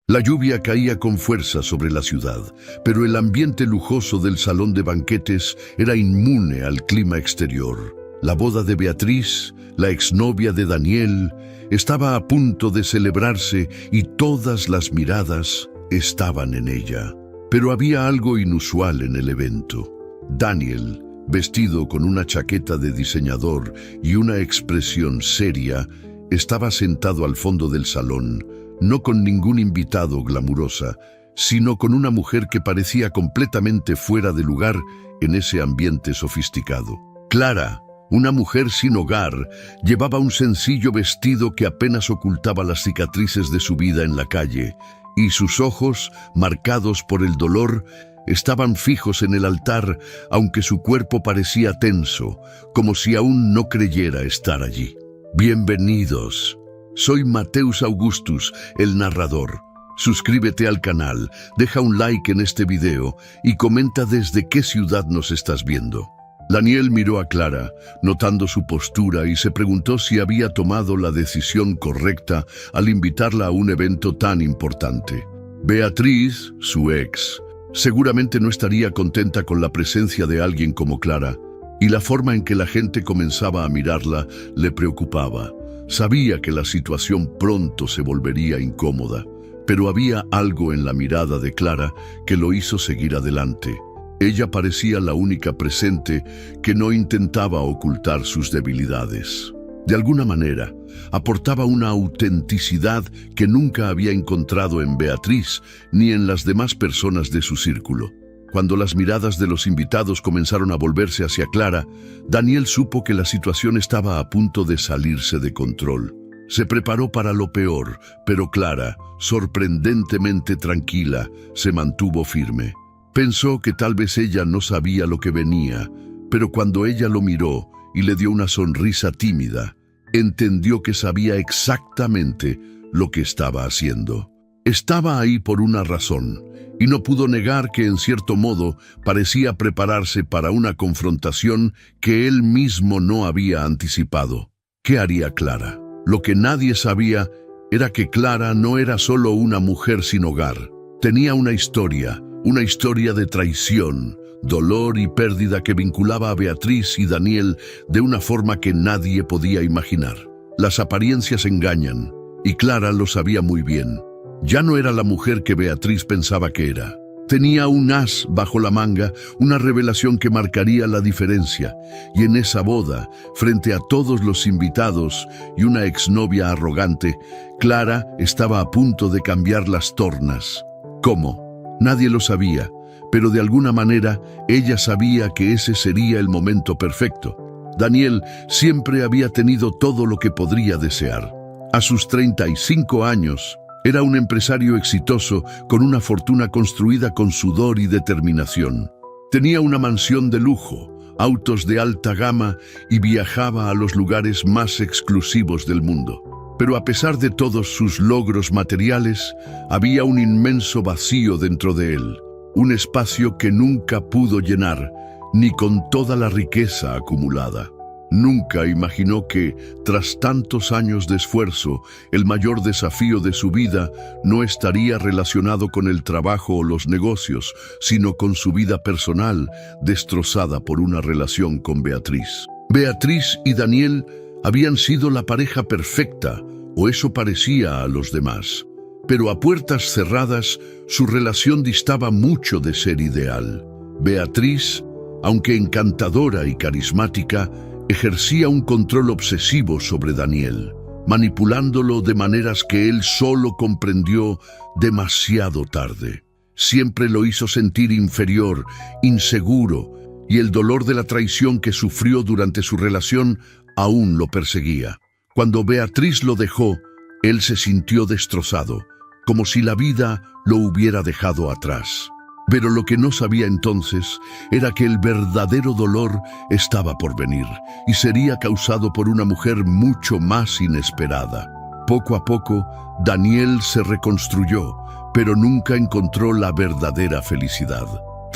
La lluvia caía con fuerza sobre la ciudad, pero el ambiente lujoso del salón de banquetes era inmune al clima exterior. La boda de Beatriz, la exnovia de Daniel, estaba a punto de celebrarse y todas las miradas estaban en ella. Pero había algo inusual en el evento. Daniel, vestido con una chaqueta de diseñador y una expresión seria, estaba sentado al fondo del salón, no con ningún invitado glamurosa, sino con una mujer que parecía completamente fuera de lugar en ese ambiente sofisticado. Clara, una mujer sin hogar, llevaba un sencillo vestido que apenas ocultaba las cicatrices de su vida en la calle, y sus ojos, marcados por el dolor, estaban fijos en el altar, aunque su cuerpo parecía tenso, como si aún no creyera estar allí. Bienvenidos. Soy Mateus Augustus, el narrador. Suscríbete al canal, deja un like en este video y comenta desde qué ciudad nos estás viendo. Daniel miró a Clara, notando su postura, y se preguntó si había tomado la decisión correcta al invitarla a un evento tan importante. Beatriz, su ex, seguramente no estaría contenta con la presencia de alguien como Clara, y la forma en que la gente comenzaba a mirarla le preocupaba. Sabía que la situación pronto se volvería incómoda, pero había algo en la mirada de Clara que lo hizo seguir adelante. Ella parecía la única presente que no intentaba ocultar sus debilidades. De alguna manera, aportaba una autenticidad que nunca había encontrado en Beatriz ni en las demás personas de su círculo. Cuando las miradas de los invitados comenzaron a volverse hacia Clara, Daniel supo que la situación estaba a punto de salirse de control. Se preparó para lo peor, pero Clara, sorprendentemente tranquila, se mantuvo firme. Pensó que tal vez ella no sabía lo que venía, pero cuando ella lo miró y le dio una sonrisa tímida, entendió que sabía exactamente lo que estaba haciendo. Estaba ahí por una razón, y no pudo negar que en cierto modo parecía prepararse para una confrontación que él mismo no había anticipado. ¿Qué haría Clara? Lo que nadie sabía era que Clara no era solo una mujer sin hogar. Tenía una historia de traición, dolor y pérdida que vinculaba a Beatriz y Daniel de una forma que nadie podía imaginar. Las apariencias engañan, y Clara lo sabía muy bien. Ya no era la mujer que Beatriz pensaba que era. Tenía un as bajo la manga, una revelación que marcaría la diferencia, y en esa boda, frente a todos los invitados y una exnovia arrogante, Clara estaba a punto de cambiar las tornas. ¿Cómo? Nadie lo sabía, pero de alguna manera ella sabía que ese sería el momento perfecto. Daniel siempre había tenido todo lo que podría desear. A sus 35 años, era un empresario exitoso con una fortuna construida con sudor y determinación. Tenía una mansión de lujo, autos de alta gama y viajaba a los lugares más exclusivos del mundo. Pero a pesar de todos sus logros materiales, había un inmenso vacío dentro de él, un espacio que nunca pudo llenar, ni con toda la riqueza acumulada. Nunca imaginó que, tras tantos años de esfuerzo, el mayor desafío de su vida no estaría relacionado con el trabajo o los negocios, sino con su vida personal, destrozada por una relación con Beatriz. Beatriz y Daniel habían sido la pareja perfecta, o eso parecía a los demás. Pero a puertas cerradas, su relación distaba mucho de ser ideal. Beatriz, aunque encantadora y carismática, ejercía un control obsesivo sobre Daniel, manipulándolo de maneras que él solo comprendió demasiado tarde. Siempre lo hizo sentir inferior, inseguro, y el dolor de la traición que sufrió durante su relación aún lo perseguía. Cuando Beatriz lo dejó, él se sintió destrozado, como si la vida lo hubiera dejado atrás. Pero lo que no sabía entonces era que el verdadero dolor estaba por venir y sería causado por una mujer mucho más inesperada. Poco a poco, Daniel se reconstruyó, pero nunca encontró la verdadera felicidad.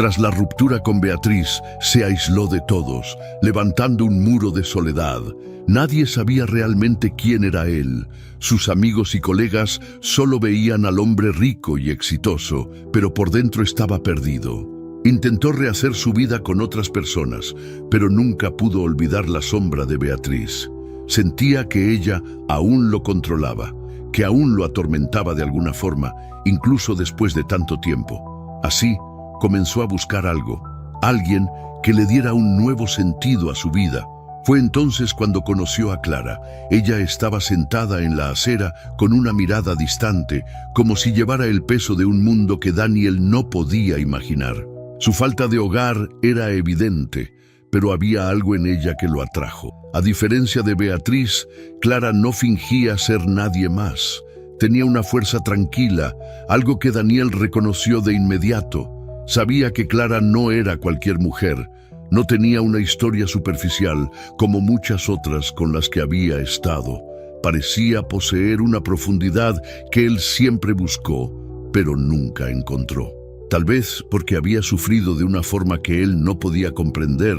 Tras la ruptura con Beatriz, se aisló de todos, levantando un muro de soledad. Nadie sabía realmente quién era él. Sus amigos y colegas solo veían al hombre rico y exitoso, pero por dentro estaba perdido. Intentó rehacer su vida con otras personas, pero nunca pudo olvidar la sombra de Beatriz. Sentía que ella aún lo controlaba, que aún lo atormentaba de alguna forma, incluso después de tanto tiempo. Así, comenzó a buscar algo, alguien que le diera un nuevo sentido a su vida. Fue entonces cuando conoció a Clara. Ella estaba sentada en la acera con una mirada distante, como si llevara el peso de un mundo que Daniel no podía imaginar. Su falta de hogar era evidente, pero había algo en ella que lo atrajo. A diferencia de Beatriz, Clara no fingía ser nadie más. Tenía una fuerza tranquila, algo que Daniel reconoció de inmediato. Sabía que Clara no era cualquier mujer, no tenía una historia superficial como muchas otras con las que había estado. Parecía poseer una profundidad que él siempre buscó, pero nunca encontró. Tal vez porque había sufrido de una forma que él no podía comprender,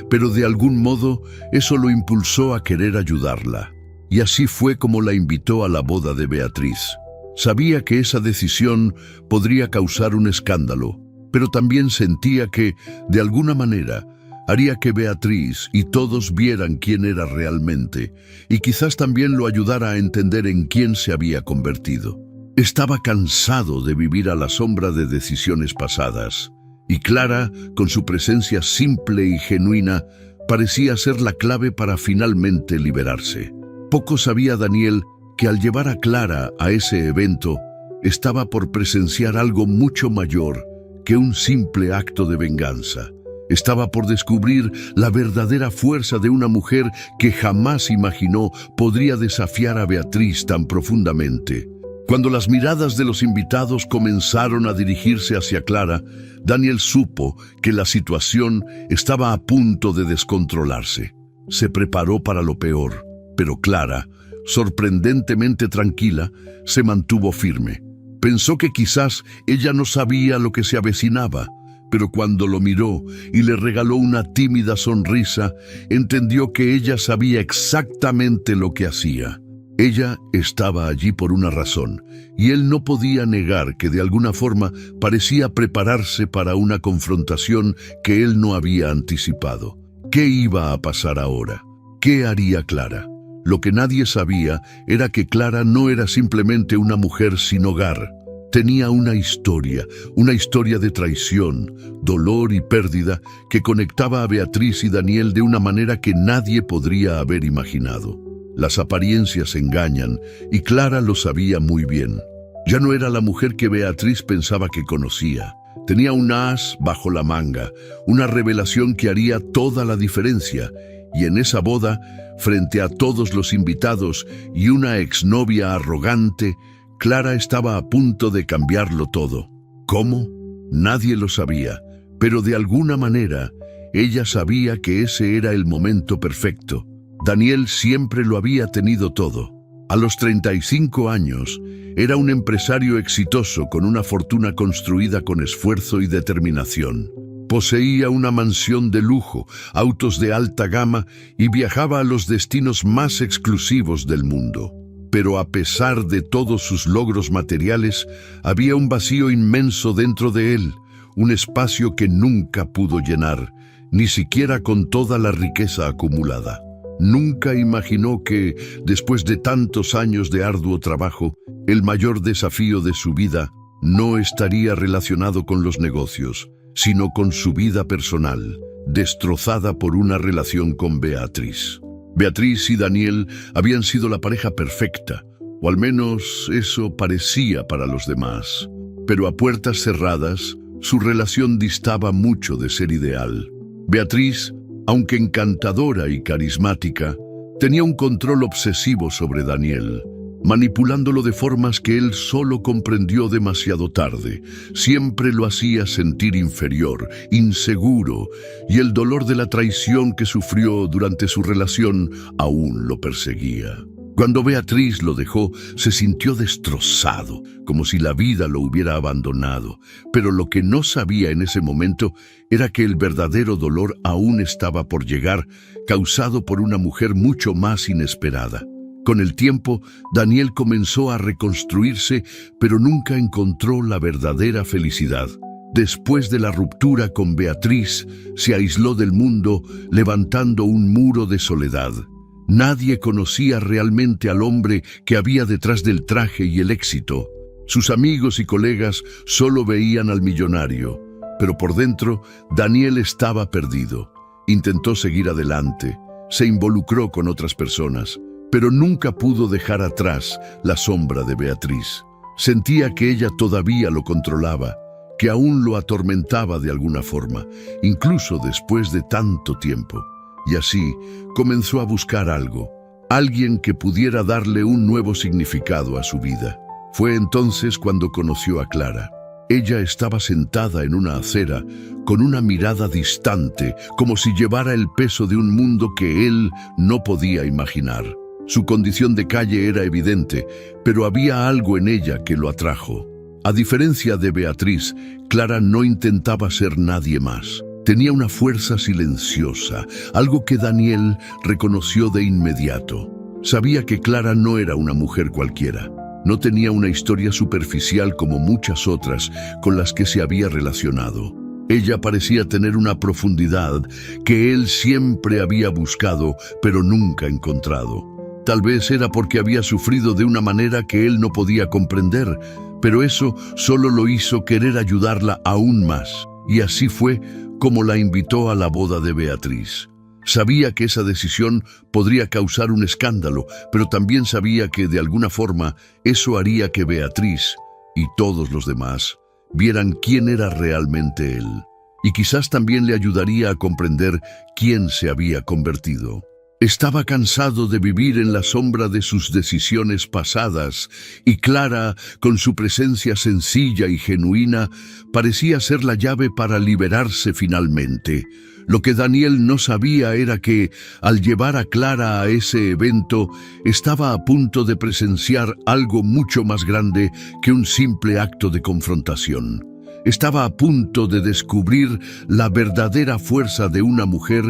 pero de algún modo eso lo impulsó a querer ayudarla. Y así fue como la invitó a la boda de Beatriz. Sabía que esa decisión podría causar un escándalo, pero también sentía que, de alguna manera, haría que Beatriz y todos vieran quién era realmente, y quizás también lo ayudara a entender en quién se había convertido. Estaba cansado de vivir a la sombra de decisiones pasadas, y Clara, con su presencia simple y genuina, parecía ser la clave para finalmente liberarse. Poco sabía Daniel que al llevar a Clara a ese evento, estaba por presenciar algo mucho mayor que un simple acto de venganza. Estaba por descubrir la verdadera fuerza de una mujer que jamás imaginó podría desafiar a Beatriz tan profundamente. Cuando las miradas de los invitados comenzaron a dirigirse hacia Clara, Daniel supo que la situación estaba a punto de descontrolarse. Se preparó para lo peor, pero Clara, sorprendentemente tranquila, se mantuvo firme. Pensó que quizás ella no sabía lo que se avecinaba, pero cuando lo miró y le regaló una tímida sonrisa, entendió que ella sabía exactamente lo que hacía. Ella estaba allí por una razón, y él no podía negar que de alguna forma parecía prepararse para una confrontación que él no había anticipado. ¿Qué iba a pasar ahora? ¿Qué haría Clara? Lo que nadie sabía era que Clara no era simplemente una mujer sin hogar. Tenía una historia de traición, dolor y pérdida que conectaba a Beatriz y Daniel de una manera que nadie podría haber imaginado. Las apariencias engañan, y Clara lo sabía muy bien. Ya no era la mujer que Beatriz pensaba que conocía. Tenía un as bajo la manga, una revelación que haría toda la diferencia, y en esa boda, frente a todos los invitados y una exnovia arrogante, Clara estaba a punto de cambiarlo todo. ¿Cómo? Nadie lo sabía, pero de alguna manera, ella sabía que ese era el momento perfecto. Daniel siempre lo había tenido todo. A los 35 años, era un empresario exitoso con una fortuna construida con esfuerzo y determinación. Poseía una mansión de lujo, autos de alta gama y viajaba a los destinos más exclusivos del mundo. Pero a pesar de todos sus logros materiales, había un vacío inmenso dentro de él, un espacio que nunca pudo llenar, ni siquiera con toda la riqueza acumulada. Nunca imaginó que, después de tantos años de arduo trabajo, el mayor desafío de su vida no estaría relacionado con los negocios, sino con su vida personal, destrozada por una relación con Beatriz. Beatriz y Daniel habían sido la pareja perfecta, o al menos eso parecía para los demás. Pero a puertas cerradas, su relación distaba mucho de ser ideal. Beatriz, aunque encantadora y carismática, tenía un control obsesivo sobre Daniel, manipulándolo de formas que él solo comprendió demasiado tarde. Siempre lo hacía sentir inferior, inseguro, y el dolor de la traición que sufrió durante su relación aún lo perseguía. Cuando Beatriz lo dejó, se sintió destrozado, como si la vida lo hubiera abandonado. Pero lo que no sabía en ese momento era que el verdadero dolor aún estaba por llegar, causado por una mujer mucho más inesperada. Con el tiempo, Daniel comenzó a reconstruirse, pero nunca encontró la verdadera felicidad. Después de la ruptura con Beatriz, se aisló del mundo, levantando un muro de soledad. Nadie conocía realmente al hombre que había detrás del traje y el éxito. Sus amigos y colegas solo veían al millonario, pero por dentro, Daniel estaba perdido. Intentó seguir adelante, se involucró con otras personas, pero nunca pudo dejar atrás la sombra de Beatriz. Sentía que ella todavía lo controlaba, que aún lo atormentaba de alguna forma, incluso después de tanto tiempo. Y así comenzó a buscar algo, alguien que pudiera darle un nuevo significado a su vida. Fue entonces cuando conoció a Clara. Ella estaba sentada en una acera, con una mirada distante, como si llevara el peso de un mundo que él no podía imaginar. Su condición de calle era evidente, pero había algo en ella que lo atrajo. A diferencia de Beatriz, Clara no intentaba ser nadie más. Tenía una fuerza silenciosa, algo que Daniel reconoció de inmediato. Sabía que Clara no era una mujer cualquiera. No tenía una historia superficial como muchas otras con las que se había relacionado. Ella parecía tener una profundidad que él siempre había buscado, pero nunca encontrado. Tal vez era porque había sufrido de una manera que él no podía comprender, pero eso solo lo hizo querer ayudarla aún más. Y así fue como la invitó a la boda de Beatriz. Sabía que esa decisión podría causar un escándalo, pero también sabía que de alguna forma eso haría que Beatriz y todos los demás vieran quién era realmente él. Y quizás también le ayudaría a comprender quién se había convertido. Estaba cansado de vivir en la sombra de sus decisiones pasadas, y Clara, con su presencia sencilla y genuina, parecía ser la llave para liberarse finalmente. Lo que Daniel no sabía era que, al llevar a Clara a ese evento, estaba a punto de presenciar algo mucho más grande que un simple acto de confrontación. Estaba a punto de descubrir la verdadera fuerza de una mujer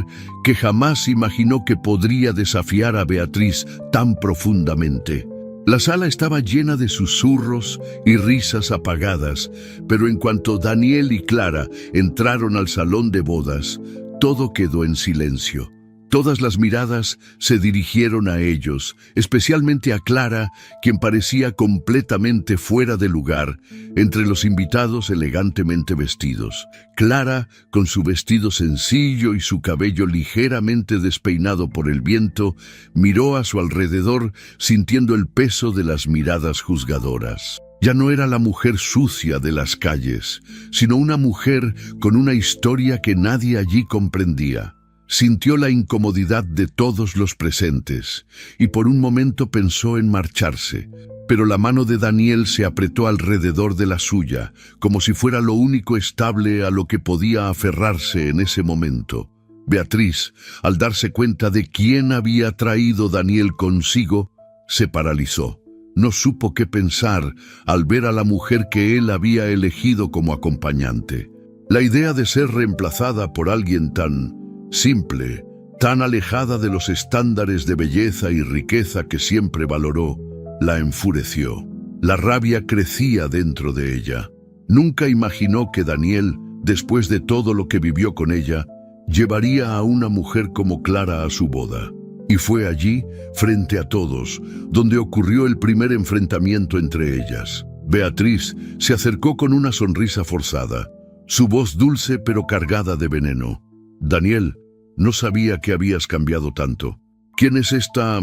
que jamás imaginó que podría desafiar a Beatriz tan profundamente. La sala estaba llena de susurros y risas apagadas, pero en cuanto Daniel y Clara entraron al salón de bodas, todo quedó en silencio. Todas las miradas se dirigieron a ellos, especialmente a Clara, quien parecía completamente fuera de lugar entre los invitados elegantemente vestidos. Clara, con su vestido sencillo y su cabello ligeramente despeinado por el viento, miró a su alrededor sintiendo el peso de las miradas juzgadoras. Ya no era la mujer sucia de las calles, sino una mujer con una historia que nadie allí comprendía. Sintió la incomodidad de todos los presentes y por un momento pensó en marcharse, pero la mano de Daniel se apretó alrededor de la suya, como si fuera lo único estable a lo que podía aferrarse en ese momento. Beatriz, al darse cuenta de quién había traído Daniel consigo, se paralizó. No supo qué pensar al ver a la mujer que él había elegido como acompañante. La idea de ser reemplazada por alguien tan simple, tan alejada de los estándares de belleza y riqueza que siempre valoró, la enfureció. La rabia crecía dentro de ella. Nunca imaginó que Daniel, después de todo lo que vivió con ella, llevaría a una mujer como Clara a su boda. Y fue allí, frente a todos, donde ocurrió el primer enfrentamiento entre ellas. Beatriz se acercó con una sonrisa forzada, su voz dulce pero cargada de veneno. Daniel, no sabía que habías cambiado tanto. ¿Quién es esta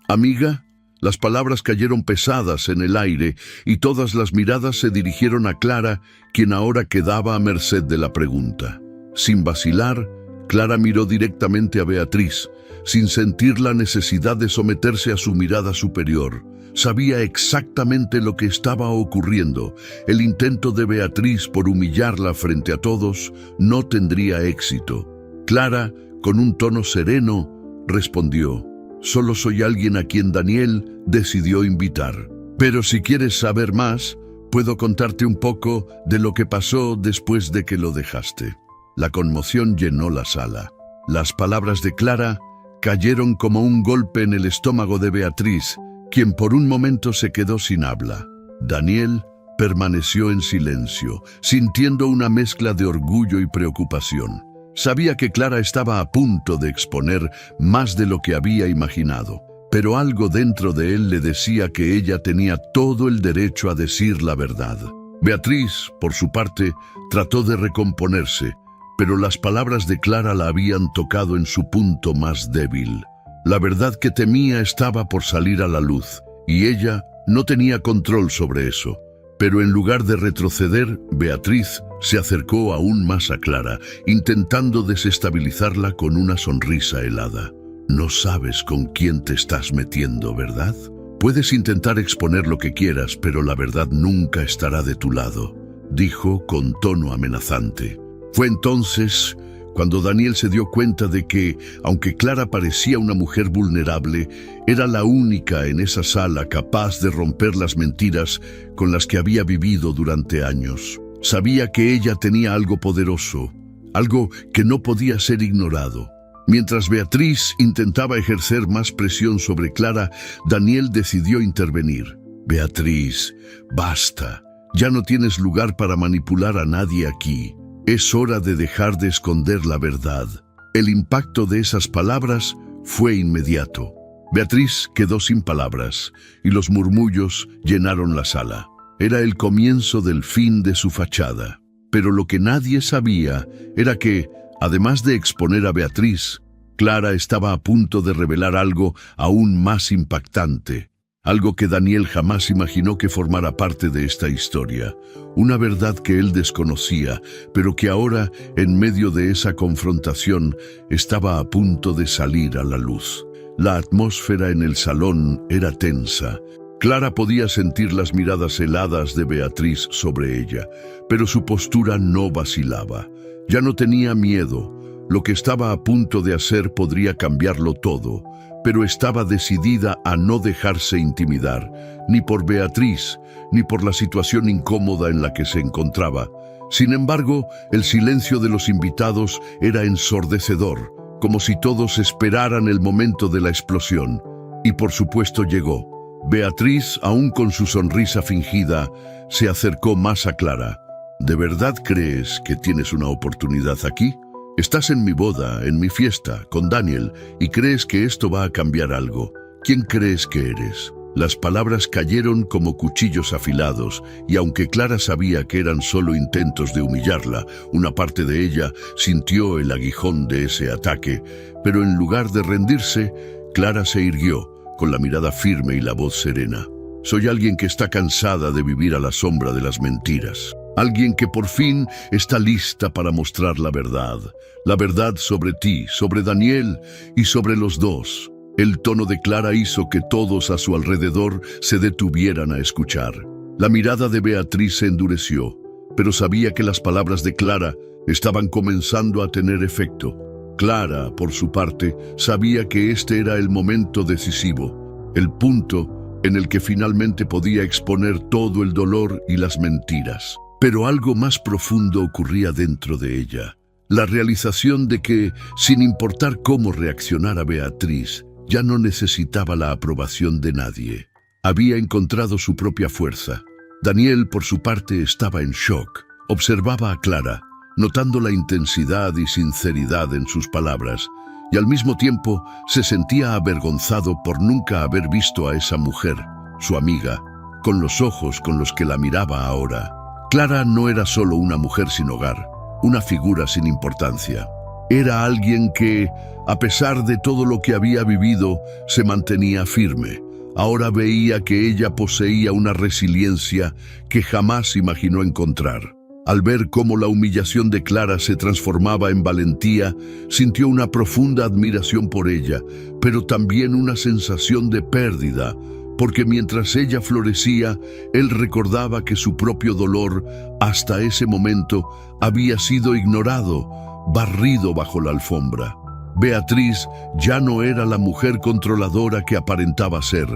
amiga? Las palabras cayeron pesadas en el aire y todas las miradas se dirigieron a Clara, quien ahora quedaba a merced de la pregunta. Sin vacilar, Clara miró directamente a Beatriz, sin sentir la necesidad de someterse a su mirada superior. Sabía exactamente lo que estaba ocurriendo. El intento de Beatriz por humillarla frente a todos no tendría éxito. Clara, con un tono sereno, respondió: Solo soy alguien a quien Daniel decidió invitar. Pero si quieres saber más, puedo contarte un poco de lo que pasó después de que lo dejaste. La conmoción llenó la sala. Las palabras de Clara cayeron como un golpe en el estómago de Beatriz, quien por un momento se quedó sin habla. Daniel permaneció en silencio, sintiendo una mezcla de orgullo y preocupación. Sabía que Clara estaba a punto de exponer más de lo que había imaginado, pero algo dentro de él le decía que ella tenía todo el derecho a decir la verdad. Beatriz, por su parte, trató de recomponerse, pero las palabras de Clara la habían tocado en su punto más débil. La verdad que temía estaba por salir a la luz, y ella no tenía control sobre eso. Pero en lugar de retroceder, Beatriz se acercó aún más a Clara, intentando desestabilizarla con una sonrisa helada. No sabes con quién te estás metiendo, ¿verdad? Puedes intentar exponer lo que quieras, pero la verdad nunca estará de tu lado, dijo con tono amenazante. Fue entonces cuando Daniel se dio cuenta de que, aunque Clara parecía una mujer vulnerable, era la única en esa sala capaz de romper las mentiras con las que había vivido durante años. Sabía que ella tenía algo poderoso, algo que no podía ser ignorado. Mientras Beatriz intentaba ejercer más presión sobre Clara, Daniel decidió intervenir. Beatriz, basta. Ya no tienes lugar para manipular a nadie aquí. Es hora de dejar de esconder la verdad. El impacto de esas palabras fue inmediato. Beatriz quedó sin palabras y los murmullos llenaron la sala. Era el comienzo del fin de su fachada. Pero lo que nadie sabía era que, además de exponer a Beatriz, Clara estaba a punto de revelar algo aún más impactante. Algo que Daniel jamás imaginó que formara parte de esta historia. Una verdad que él desconocía, pero que ahora, en medio de esa confrontación, estaba a punto de salir a la luz. La atmósfera en el salón era tensa. Clara podía sentir las miradas heladas de Beatriz sobre ella, pero su postura no vacilaba. Ya no tenía miedo. Lo que estaba a punto de hacer podría cambiarlo todo, pero estaba decidida a no dejarse intimidar, ni por Beatriz, ni por la situación incómoda en la que se encontraba. Sin embargo, el silencio de los invitados era ensordecedor, como si todos esperaran el momento de la explosión. Y por supuesto llegó. Beatriz, aún con su sonrisa fingida, se acercó más a Clara. ¿De verdad crees que tienes una oportunidad aquí? Estás en mi boda, en mi fiesta, con Daniel, y crees que esto va a cambiar algo. ¿Quién crees que eres? Las palabras cayeron como cuchillos afilados, y aunque Clara sabía que eran solo intentos de humillarla, una parte de ella sintió el aguijón de ese ataque, pero en lugar de rendirse, Clara se irguió, con la mirada firme y la voz serena. Soy alguien que está cansada de vivir a la sombra de las mentiras. Alguien que por fin está lista para mostrar la verdad sobre ti, sobre Daniel y sobre los dos. El tono de Clara hizo que todos a su alrededor se detuvieran a escuchar. La mirada de Beatriz se endureció, pero sabía que las palabras de Clara estaban comenzando a tener efecto. Clara, por su parte, sabía que este era el momento decisivo, el punto en el que finalmente podía exponer todo el dolor y las mentiras. Pero algo más profundo ocurría dentro de ella. La realización de que, sin importar cómo reaccionara Beatriz, ya no necesitaba la aprobación de nadie. Había encontrado su propia fuerza. Daniel, por su parte, estaba en shock. Observaba a Clara, notando la intensidad y sinceridad en sus palabras, y al mismo tiempo se sentía avergonzado por nunca haber visto a esa mujer, su amiga, con los ojos con los que la miraba ahora. Clara no era solo una mujer sin hogar, una figura sin importancia. Era alguien que, a pesar de todo lo que había vivido, se mantenía firme. Ahora veía que ella poseía una resiliencia que jamás imaginó encontrar. Al ver cómo la humillación de Clara se transformaba en valentía, sintió una profunda admiración por ella, pero también una sensación de pérdida, porque mientras ella florecía, él recordaba que su propio dolor, hasta ese momento, había sido ignorado, barrido bajo la alfombra. Beatriz ya no era la mujer controladora que aparentaba ser.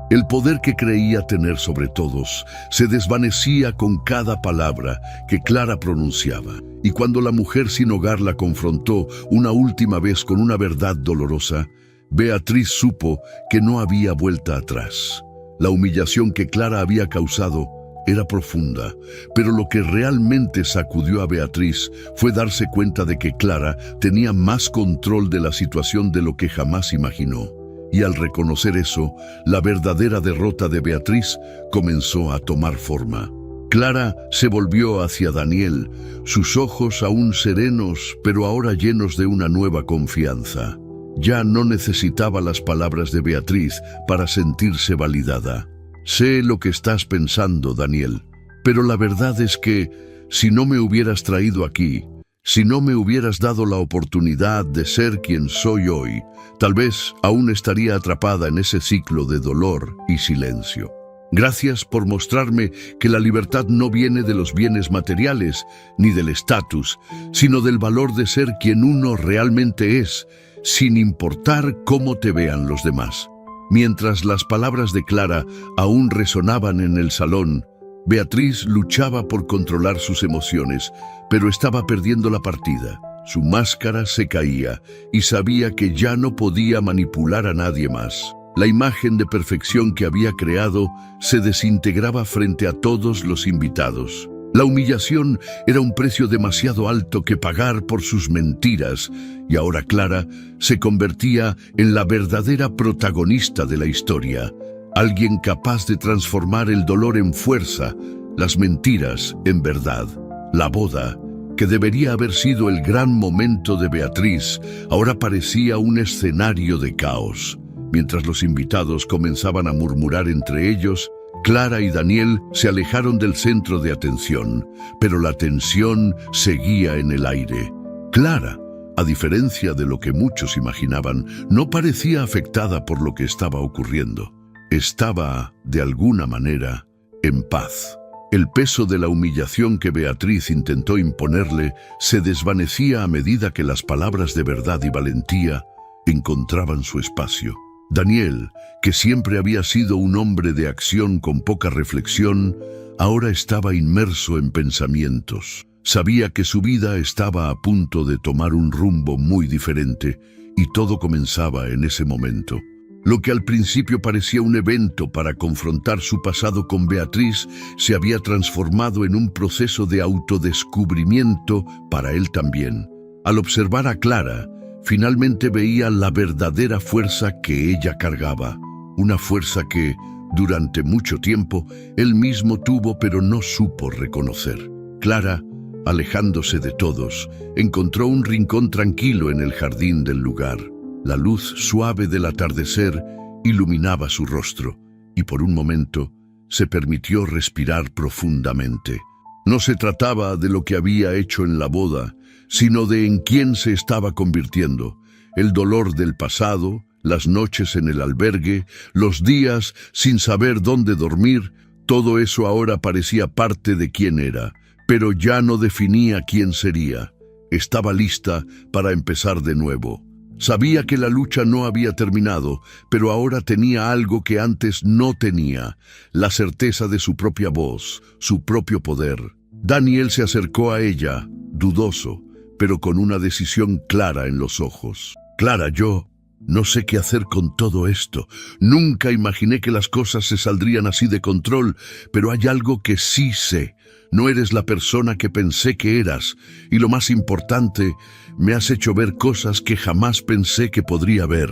El poder que creía tener sobre todos se desvanecía con cada palabra que Clara pronunciaba. Y cuando la mujer sin hogar la confrontó una última vez con una verdad dolorosa, Beatriz supo que no había vuelta atrás. La humillación que Clara había causado era profunda, pero lo que realmente sacudió a Beatriz fue darse cuenta de que Clara tenía más control de la situación de lo que jamás imaginó. Y al reconocer eso, la verdadera derrota de Beatriz comenzó a tomar forma. Clara se volvió hacia Daniel, sus ojos aún serenos, pero ahora llenos de una nueva confianza. Ya no necesitaba las palabras de Beatriz para sentirse validada. Sé lo que estás pensando, Daniel, pero la verdad es que si no me hubieras traído aquí, si no me hubieras dado la oportunidad de ser quien soy hoy, tal vez aún estaría atrapada en ese ciclo de dolor y silencio. Gracias por mostrarme que la libertad no viene de los bienes materiales ni del estatus, sino del valor de ser quien uno realmente es, sin importar cómo te vean los demás. Mientras las palabras de Clara aún resonaban en el salón, Beatriz luchaba por controlar sus emociones, pero estaba perdiendo la partida. Su máscara se caía y sabía que ya no podía manipular a nadie más. La imagen de perfección que había creado se desintegraba frente a todos los invitados. La humillación era un precio demasiado alto que pagar por sus mentiras, y ahora Clara se convertía en la verdadera protagonista de la historia. Alguien capaz de transformar el dolor en fuerza, las mentiras en verdad. La boda, que debería haber sido el gran momento de Beatriz, ahora parecía un escenario de caos. Mientras los invitados comenzaban a murmurar entre ellos, Clara y Daniel se alejaron del centro de atención, pero la tensión seguía en el aire. Clara, a diferencia de lo que muchos imaginaban, no parecía afectada por lo que estaba ocurriendo. Estaba, de alguna manera, en paz. El peso de la humillación que Beatriz intentó imponerle se desvanecía a medida que las palabras de verdad y valentía encontraban su espacio. Daniel, que siempre había sido un hombre de acción con poca reflexión, ahora estaba inmerso en pensamientos. Sabía que su vida estaba a punto de tomar un rumbo muy diferente, y todo comenzaba en ese momento. Lo que al principio parecía un evento para confrontar su pasado con Beatriz se había transformado en un proceso de autodescubrimiento para él también. Al observar a Clara, finalmente veía la verdadera fuerza que ella cargaba, una fuerza que, durante mucho tiempo, él mismo tuvo pero no supo reconocer. Clara, alejándose de todos, encontró un rincón tranquilo en el jardín del lugar. La luz suave del atardecer iluminaba su rostro, y por un momento se permitió respirar profundamente. No se trataba de lo que había hecho en la boda, sino de en quién se estaba convirtiendo. El dolor del pasado, las noches en el albergue, los días sin saber dónde dormir, todo eso ahora parecía parte de quién era, pero ya no definía quién sería. Estaba lista para empezar de nuevo. Sabía que la lucha no había terminado, pero ahora tenía algo que antes no tenía, la certeza de su propia voz, su propio poder. Daniel se acercó a ella, dudoso, pero con una decisión clara en los ojos. Clara, yo no sé qué hacer con todo esto. Nunca imaginé que las cosas se saldrían así de control, pero hay algo que sí sé. No eres la persona que pensé que eras, y lo más importante, me has hecho ver cosas que jamás pensé que podría ver.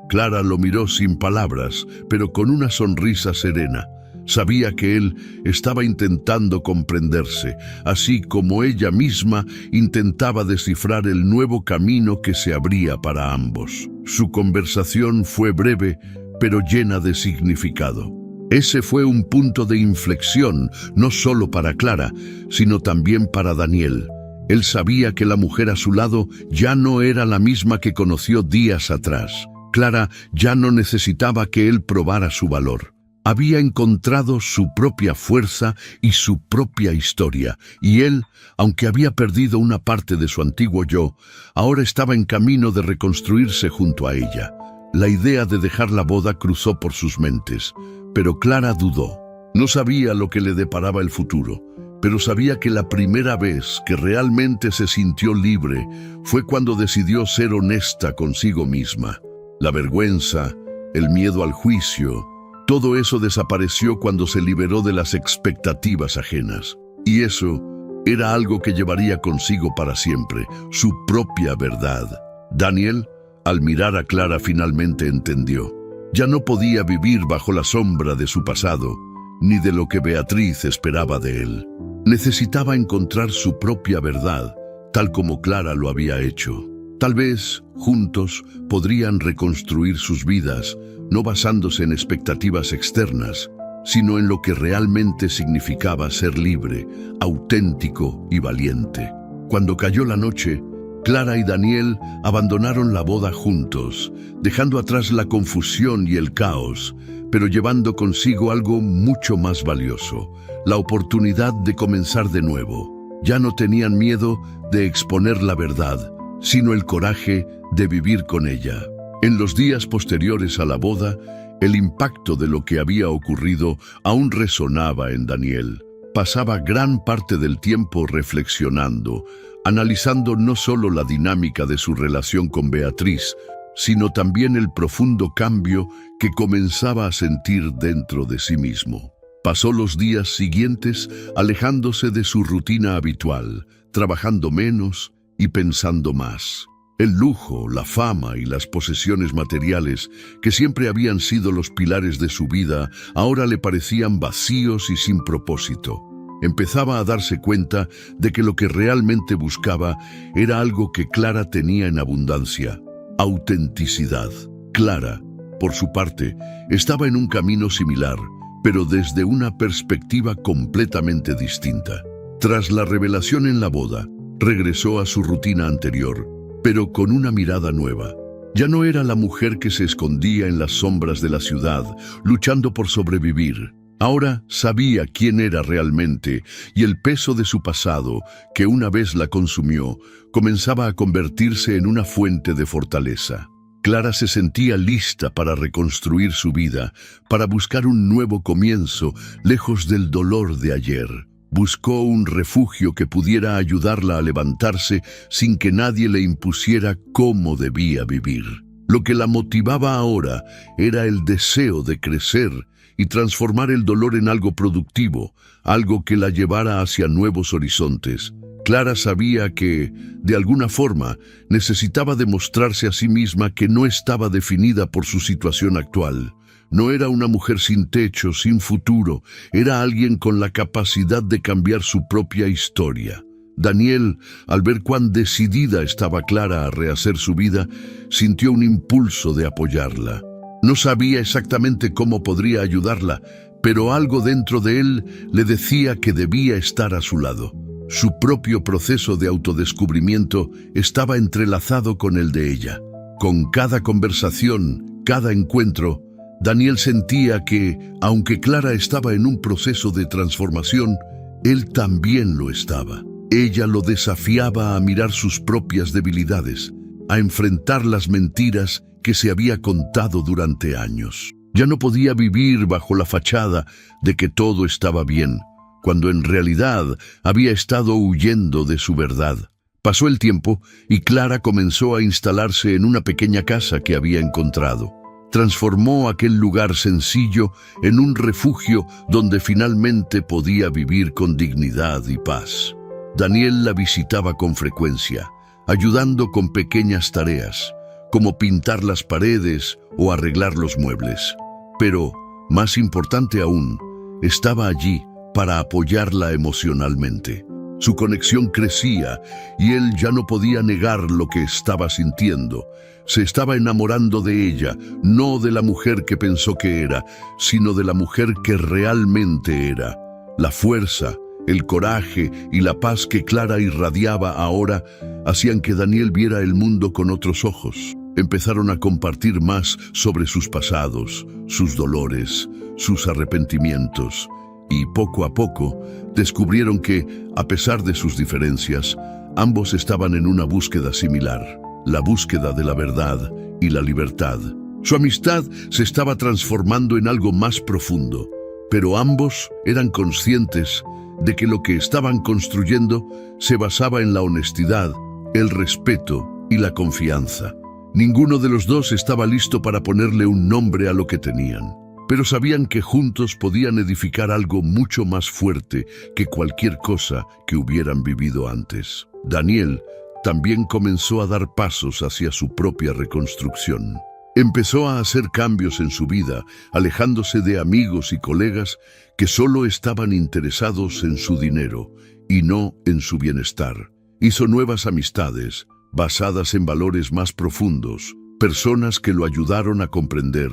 Clara lo miró sin palabras, pero con una sonrisa serena. Sabía que él estaba intentando comprenderse, así como ella misma intentaba descifrar el nuevo camino que se abría para ambos. Su conversación fue breve, pero llena de significado. Ese fue un punto de inflexión, no solo para Clara, sino también para Daniel. Él sabía que la mujer a su lado ya no era la misma que conoció días atrás. Clara ya no necesitaba que él probara su valor. Había encontrado su propia fuerza y su propia historia, y él, aunque había perdido una parte de su antiguo yo, ahora estaba en camino de reconstruirse junto a ella. La idea de dejar la boda cruzó por sus mentes, pero Clara dudó. No sabía lo que le deparaba el futuro, pero sabía que la primera vez que realmente se sintió libre fue cuando decidió ser honesta consigo misma. La vergüenza, el miedo al juicio, todo eso desapareció cuando se liberó de las expectativas ajenas. Y eso era algo que llevaría consigo para siempre, su propia verdad. Daniel, al mirar a Clara, finalmente entendió. Ya no podía vivir bajo la sombra de su pasado, ni de lo que Beatriz esperaba de él. Necesitaba encontrar su propia verdad, tal como Clara lo había hecho. Tal vez, juntos, podrían reconstruir sus vidas, no basándose en expectativas externas, sino en lo que realmente significaba ser libre, auténtico y valiente. Cuando cayó la noche, Clara y Daniel abandonaron la boda juntos, dejando atrás la confusión y el caos, pero llevando consigo algo mucho más valioso, la oportunidad de comenzar de nuevo. Ya no tenían miedo de exponer la verdad, sino el coraje de vivir con ella. En los días posteriores a la boda, el impacto de lo que había ocurrido aún resonaba en Daniel. Pasaba gran parte del tiempo reflexionando, analizando no solo la dinámica de su relación con Beatriz, sino también el profundo cambio que comenzaba a sentir dentro de sí mismo. Pasó los días siguientes alejándose de su rutina habitual, trabajando menos y pensando más. El lujo, la fama y las posesiones materiales, que siempre habían sido los pilares de su vida, ahora le parecían vacíos y sin propósito. Empezaba a darse cuenta de que lo que realmente buscaba era algo que Clara tenía en abundancia: autenticidad. Clara, por su parte, estaba en un camino similar, pero desde una perspectiva completamente distinta. Tras la revelación en la boda, regresó a su rutina anterior, pero con una mirada nueva. Ya no era la mujer que se escondía en las sombras de la ciudad, luchando por sobrevivir. Ahora sabía quién era realmente, y el peso de su pasado, que una vez la consumió, comenzaba a convertirse en una fuente de fortaleza. Clara se sentía lista para reconstruir su vida, para buscar un nuevo comienzo, lejos del dolor de ayer. Buscó un refugio que pudiera ayudarla a levantarse sin que nadie le impusiera cómo debía vivir. Lo que la motivaba ahora era el deseo de crecer y transformar el dolor en algo productivo, algo que la llevara hacia nuevos horizontes. Clara sabía que, de alguna forma, necesitaba demostrarse a sí misma que no estaba definida por su situación actual. No era una mujer sin techo, sin futuro, era alguien con la capacidad de cambiar su propia historia. Daniel, al ver cuán decidida estaba Clara a rehacer su vida, sintió un impulso de apoyarla. No sabía exactamente cómo podría ayudarla, pero algo dentro de él le decía que debía estar a su lado. Su propio proceso de autodescubrimiento estaba entrelazado con el de ella. Con cada conversación, cada encuentro, Daniel sentía que, aunque Clara estaba en un proceso de transformación, él también lo estaba. Ella lo desafiaba a mirar sus propias debilidades, a enfrentar las mentiras que se había contado durante años. Ya no podía vivir bajo la fachada de que todo estaba bien, cuando en realidad había estado huyendo de su verdad. Pasó el tiempo y Clara comenzó a instalarse en una pequeña casa que había encontrado. Transformó aquel lugar sencillo en un refugio donde finalmente podía vivir con dignidad y paz. Daniel la visitaba con frecuencia, ayudando con pequeñas tareas, como pintar las paredes o arreglar los muebles. Pero, más importante aún, estaba allí para apoyarla emocionalmente. Su conexión crecía y él ya no podía negar lo que estaba sintiendo. Se estaba enamorando de ella, no de la mujer que pensó que era, sino de la mujer que realmente era. La fuerza, el coraje y la paz que Clara irradiaba ahora hacían que Daniel viera el mundo con otros ojos. empezaron a compartir más sobre sus pasados, sus dolores, sus arrepentimientos, y poco a poco descubrieron que, a pesar de sus diferencias, ambos estaban en una búsqueda similar, la búsqueda de la verdad y la libertad. Su amistad se estaba transformando en algo más profundo, pero ambos eran conscientes de que lo que estaban construyendo se basaba en la honestidad, el respeto y la confianza. Ninguno de los dos estaba listo para ponerle un nombre a lo que tenían, pero sabían que juntos podían edificar algo mucho más fuerte que cualquier cosa que hubieran vivido antes. Daniel también comenzó a dar pasos hacia su propia reconstrucción. Empezó a hacer cambios en su vida, alejándose de amigos y colegas que solo estaban interesados en su dinero y no en su bienestar. Hizo nuevas amistades, basadas en valores más profundos, personas que lo ayudaron a comprender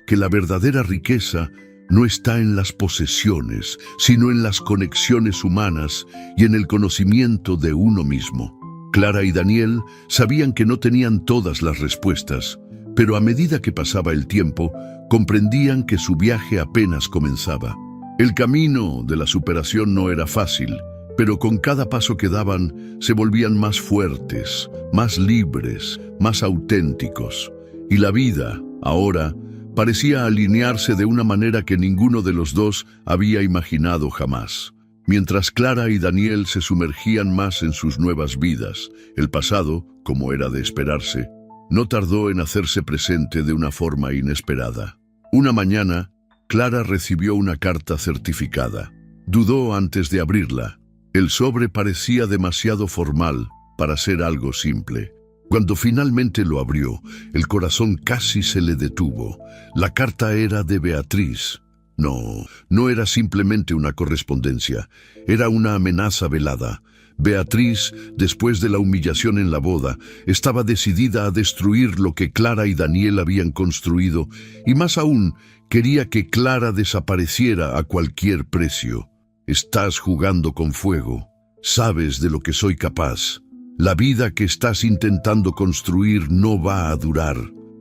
que la verdadera riqueza no está en las posesiones, sino en las conexiones humanas y en el conocimiento de uno mismo. Clara y Daniel sabían que no tenían todas las respuestas, pero a medida que pasaba el tiempo, comprendían que su viaje apenas comenzaba. El camino de la superación no era fácil, pero con cada paso que daban se volvían más fuertes, más libres, más auténticos. Y la vida, ahora, parecía alinearse de una manera que ninguno de los dos había imaginado jamás. Mientras Clara y Daniel se sumergían más en sus nuevas vidas, el pasado, como era de esperarse, no tardó en hacerse presente de una forma inesperada. Una mañana, Clara recibió una carta certificada. Dudó antes de abrirla. El sobre parecía demasiado formal para ser algo simple. Cuando finalmente lo abrió, el corazón casi se le detuvo. La carta era de Beatriz. No era simplemente una correspondencia. Era una amenaza velada. Beatriz, después de la humillación en la boda, estaba decidida a destruir lo que Clara y Daniel habían construido, y más aún, quería que Clara desapareciera a cualquier precio. Estás jugando con fuego. Sabes de lo que soy capaz. La vida que estás intentando construir no va a durar.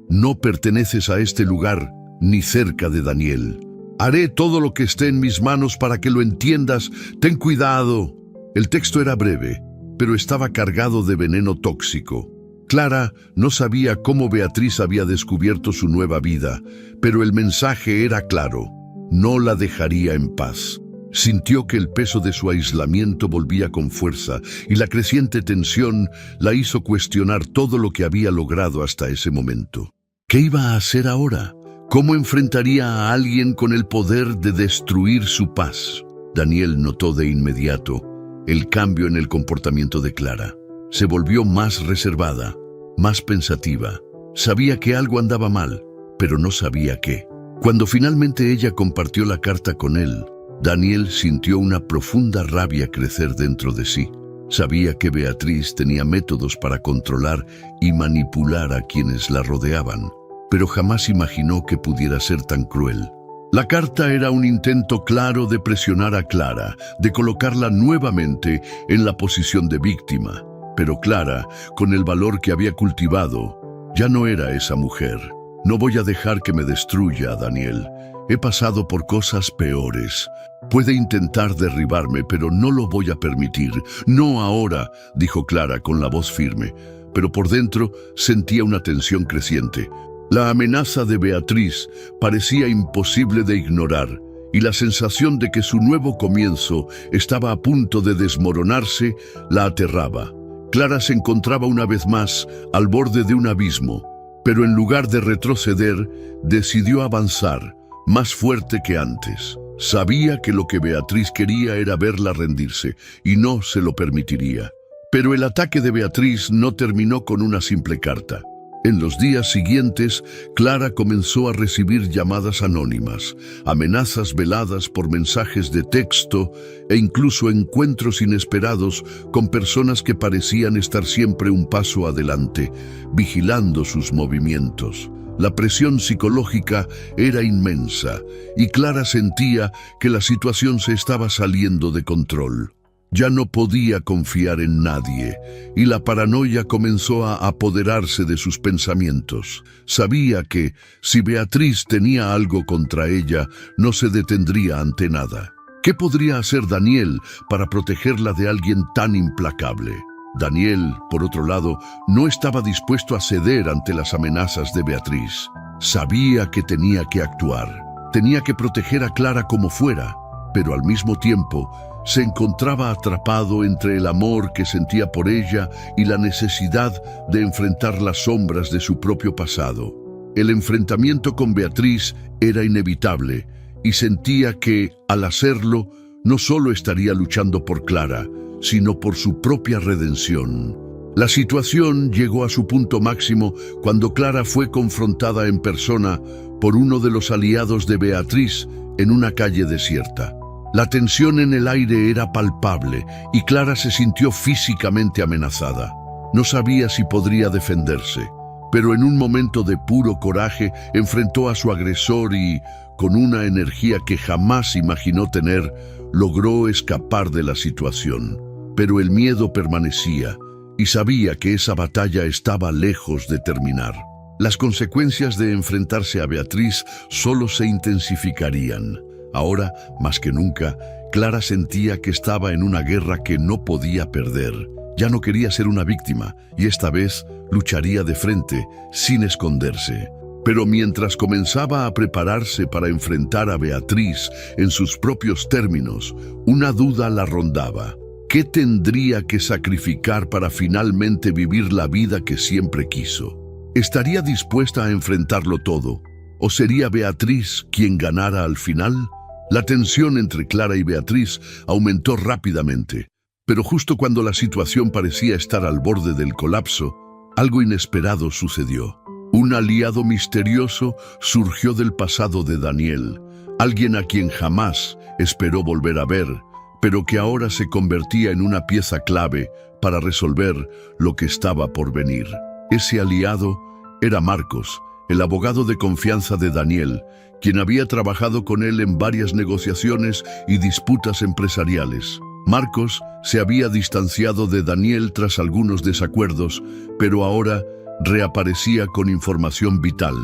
No perteneces a este lugar, ni cerca de Daniel. Haré todo lo que esté en mis manos para que lo entiendas. Ten cuidado. El texto era breve, pero estaba cargado de veneno tóxico. Clara no sabía cómo Beatriz había descubierto su nueva vida, pero el mensaje era claro: no la dejaría en paz. Sintió que el peso de su aislamiento volvía con fuerza, y la creciente tensión la hizo cuestionar todo lo que había logrado hasta ese momento. ¿Qué iba a hacer ahora? ¿Cómo enfrentaría a alguien con el poder de destruir su paz? Daniel notó de inmediato el cambio en el comportamiento de Clara. Se volvió más reservada, más pensativa. Sabía que algo andaba mal, pero no sabía qué. Cuando finalmente ella compartió la carta con él, Daniel sintió una profunda rabia crecer dentro de sí. Sabía que Beatriz tenía métodos para controlar y manipular a quienes la rodeaban, pero jamás imaginó que pudiera ser tan cruel. La carta era un intento claro de presionar a Clara, de colocarla nuevamente en la posición de víctima. Pero Clara, con el valor que había cultivado, ya no era esa mujer. No voy a dejar que me destruya, Daniel. He pasado por cosas peores. Puede intentar derribarme, pero no lo voy a permitir. No ahora, dijo Clara con la voz firme, pero por dentro sentía una tensión creciente. La amenaza de Beatriz parecía imposible de ignorar, y la sensación de que su nuevo comienzo estaba a punto de desmoronarse la aterraba. Clara se encontraba una vez más al borde de un abismo, pero en lugar de retroceder, decidió avanzar, más fuerte que antes. Sabía que lo que Beatriz quería era verla rendirse, y no se lo permitiría. Pero el ataque de Beatriz no terminó con una simple carta. En los días siguientes, Clara comenzó a recibir llamadas anónimas, amenazas veladas por mensajes de texto e incluso encuentros inesperados con personas que parecían estar siempre un paso adelante, vigilando sus movimientos. La presión psicológica era inmensa y Clara sentía que la situación se estaba saliendo de control. Ya no podía confiar en nadie, y la paranoia comenzó a apoderarse de sus pensamientos. Sabía que, si Beatriz tenía algo contra ella, no se detendría ante nada. ¿Qué podría hacer Daniel para protegerla de alguien tan implacable? Daniel, por otro lado, no estaba dispuesto a ceder ante las amenazas de Beatriz. Sabía que tenía que actuar. Tenía que proteger a Clara como fuera, pero al mismo tiempo se encontraba atrapado entre el amor que sentía por ella y la necesidad de enfrentar las sombras de su propio pasado. El enfrentamiento con Beatriz era inevitable y sentía que, al hacerlo, no solo estaría luchando por Clara, sino por su propia redención. La situación llegó a su punto máximo cuando Clara fue confrontada en persona por uno de los aliados de Beatriz en una calle desierta. La tensión en el aire era palpable y Clara se sintió físicamente amenazada. No sabía si podría defenderse, pero en un momento de puro coraje enfrentó a su agresor y, con una energía que jamás imaginó tener, logró escapar de la situación. Pero el miedo permanecía y sabía que esa batalla estaba lejos de terminar. Las consecuencias de enfrentarse a Beatriz solo se intensificarían. Ahora, más que nunca, Clara sentía que estaba en una guerra que no podía perder. Ya no quería ser una víctima, y esta vez lucharía de frente, sin esconderse. Pero mientras comenzaba a prepararse para enfrentar a Beatriz en sus propios términos, una duda la rondaba. ¿Qué tendría que sacrificar para finalmente vivir la vida que siempre quiso? ¿Estaría dispuesta a enfrentarlo todo? ¿O sería Beatriz quien ganara al final? La tensión entre Clara y Beatriz aumentó rápidamente, pero justo cuando la situación parecía estar al borde del colapso, algo inesperado sucedió. Un aliado misterioso surgió del pasado de Daniel, alguien a quien jamás esperó volver a ver, pero que ahora se convertía en una pieza clave para resolver lo que estaba por venir. Ese aliado era Marcos, el abogado de confianza de Daniel, quien había trabajado con él en varias negociaciones y disputas empresariales. Marcos se había distanciado de Daniel tras algunos desacuerdos, pero ahora reaparecía con información vital.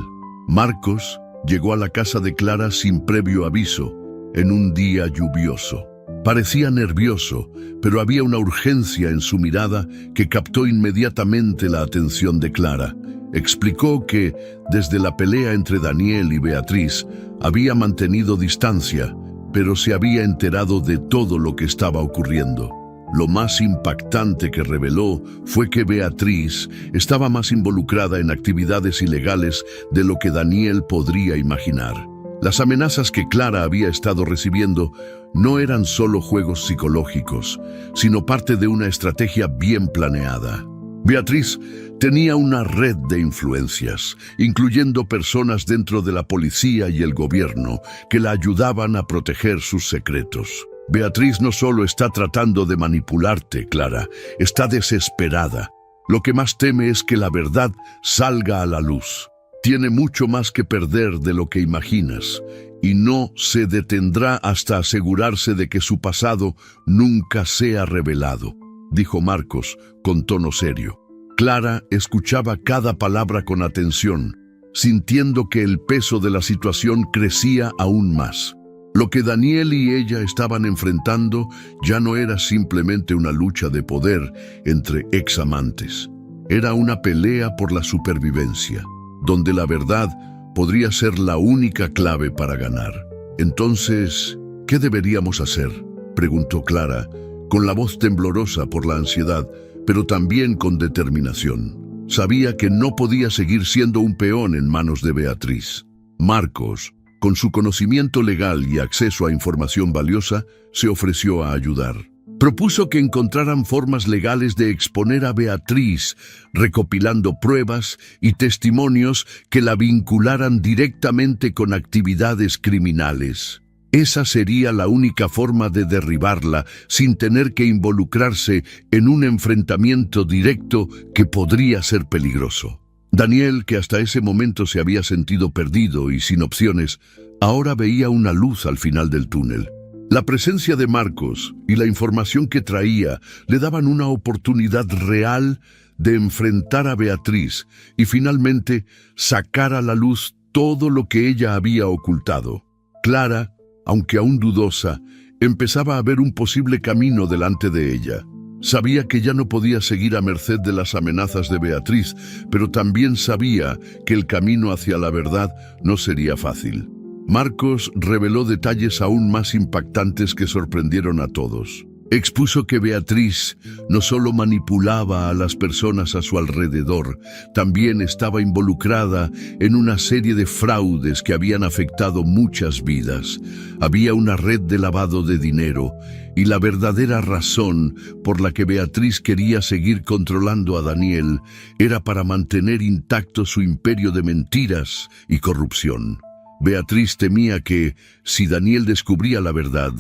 Marcos llegó a la casa de Clara sin previo aviso, en un día lluvioso. Parecía nervioso, pero había una urgencia en su mirada que captó inmediatamente la atención de Clara. Explicó que, desde la pelea entre Daniel y Beatriz, había mantenido distancia, pero se había enterado de todo lo que estaba ocurriendo. Lo más impactante que reveló fue que Beatriz estaba más involucrada en actividades ilegales de lo que Daniel podría imaginar. Las amenazas que Clara había estado recibiendo no eran solo juegos psicológicos, sino parte de una estrategia bien planeada. Beatriz tenía una red de influencias, incluyendo personas dentro de la policía y el gobierno, que la ayudaban a proteger sus secretos. Beatriz no solo está tratando de manipularte, Clara, está desesperada. Lo que más teme es que la verdad salga a la luz. Tiene mucho más que perder de lo que imaginas, y no se detendrá hasta asegurarse de que su pasado nunca sea revelado, dijo Marcos con tono serio. Clara escuchaba cada palabra con atención, sintiendo que el peso de la situación crecía aún más. Lo que Daniel y ella estaban enfrentando ya no era simplemente una lucha de poder entre examantes. Era una pelea por la supervivencia, donde la verdad podría ser la única clave para ganar. Entonces, ¿qué deberíamos hacer?, preguntó Clara, con la voz temblorosa por la ansiedad, pero también con determinación. Sabía que no podía seguir siendo un peón en manos de Beatriz. Marcos, con su conocimiento legal y acceso a información valiosa, se ofreció a ayudar. Propuso que encontraran formas legales de exponer a Beatriz, recopilando pruebas y testimonios que la vincularan directamente con actividades criminales. Esa sería la única forma de derribarla sin tener que involucrarse en un enfrentamiento directo que podría ser peligroso. Daniel, que hasta ese momento se había sentido perdido y sin opciones, ahora veía una luz al final del túnel. La presencia de Marcos y la información que traía le daban una oportunidad real de enfrentar a Beatriz y finalmente sacar a la luz todo lo que ella había ocultado. Clara, aunque aún dudosa, empezaba a ver un posible camino delante de ella. Sabía que ya no podía seguir a merced de las amenazas de Beatriz, pero también sabía que el camino hacia la verdad no sería fácil. Marcos reveló detalles aún más impactantes que sorprendieron a todos. Expuso que Beatriz no solo manipulaba a las personas a su alrededor, también estaba involucrada en una serie de fraudes que habían afectado muchas vidas. Había una red de lavado de dinero, y la verdadera razón por la que Beatriz quería seguir controlando a Daniel era para mantener intacto su imperio de mentiras y corrupción. Beatriz temía que, si Daniel descubría la verdad,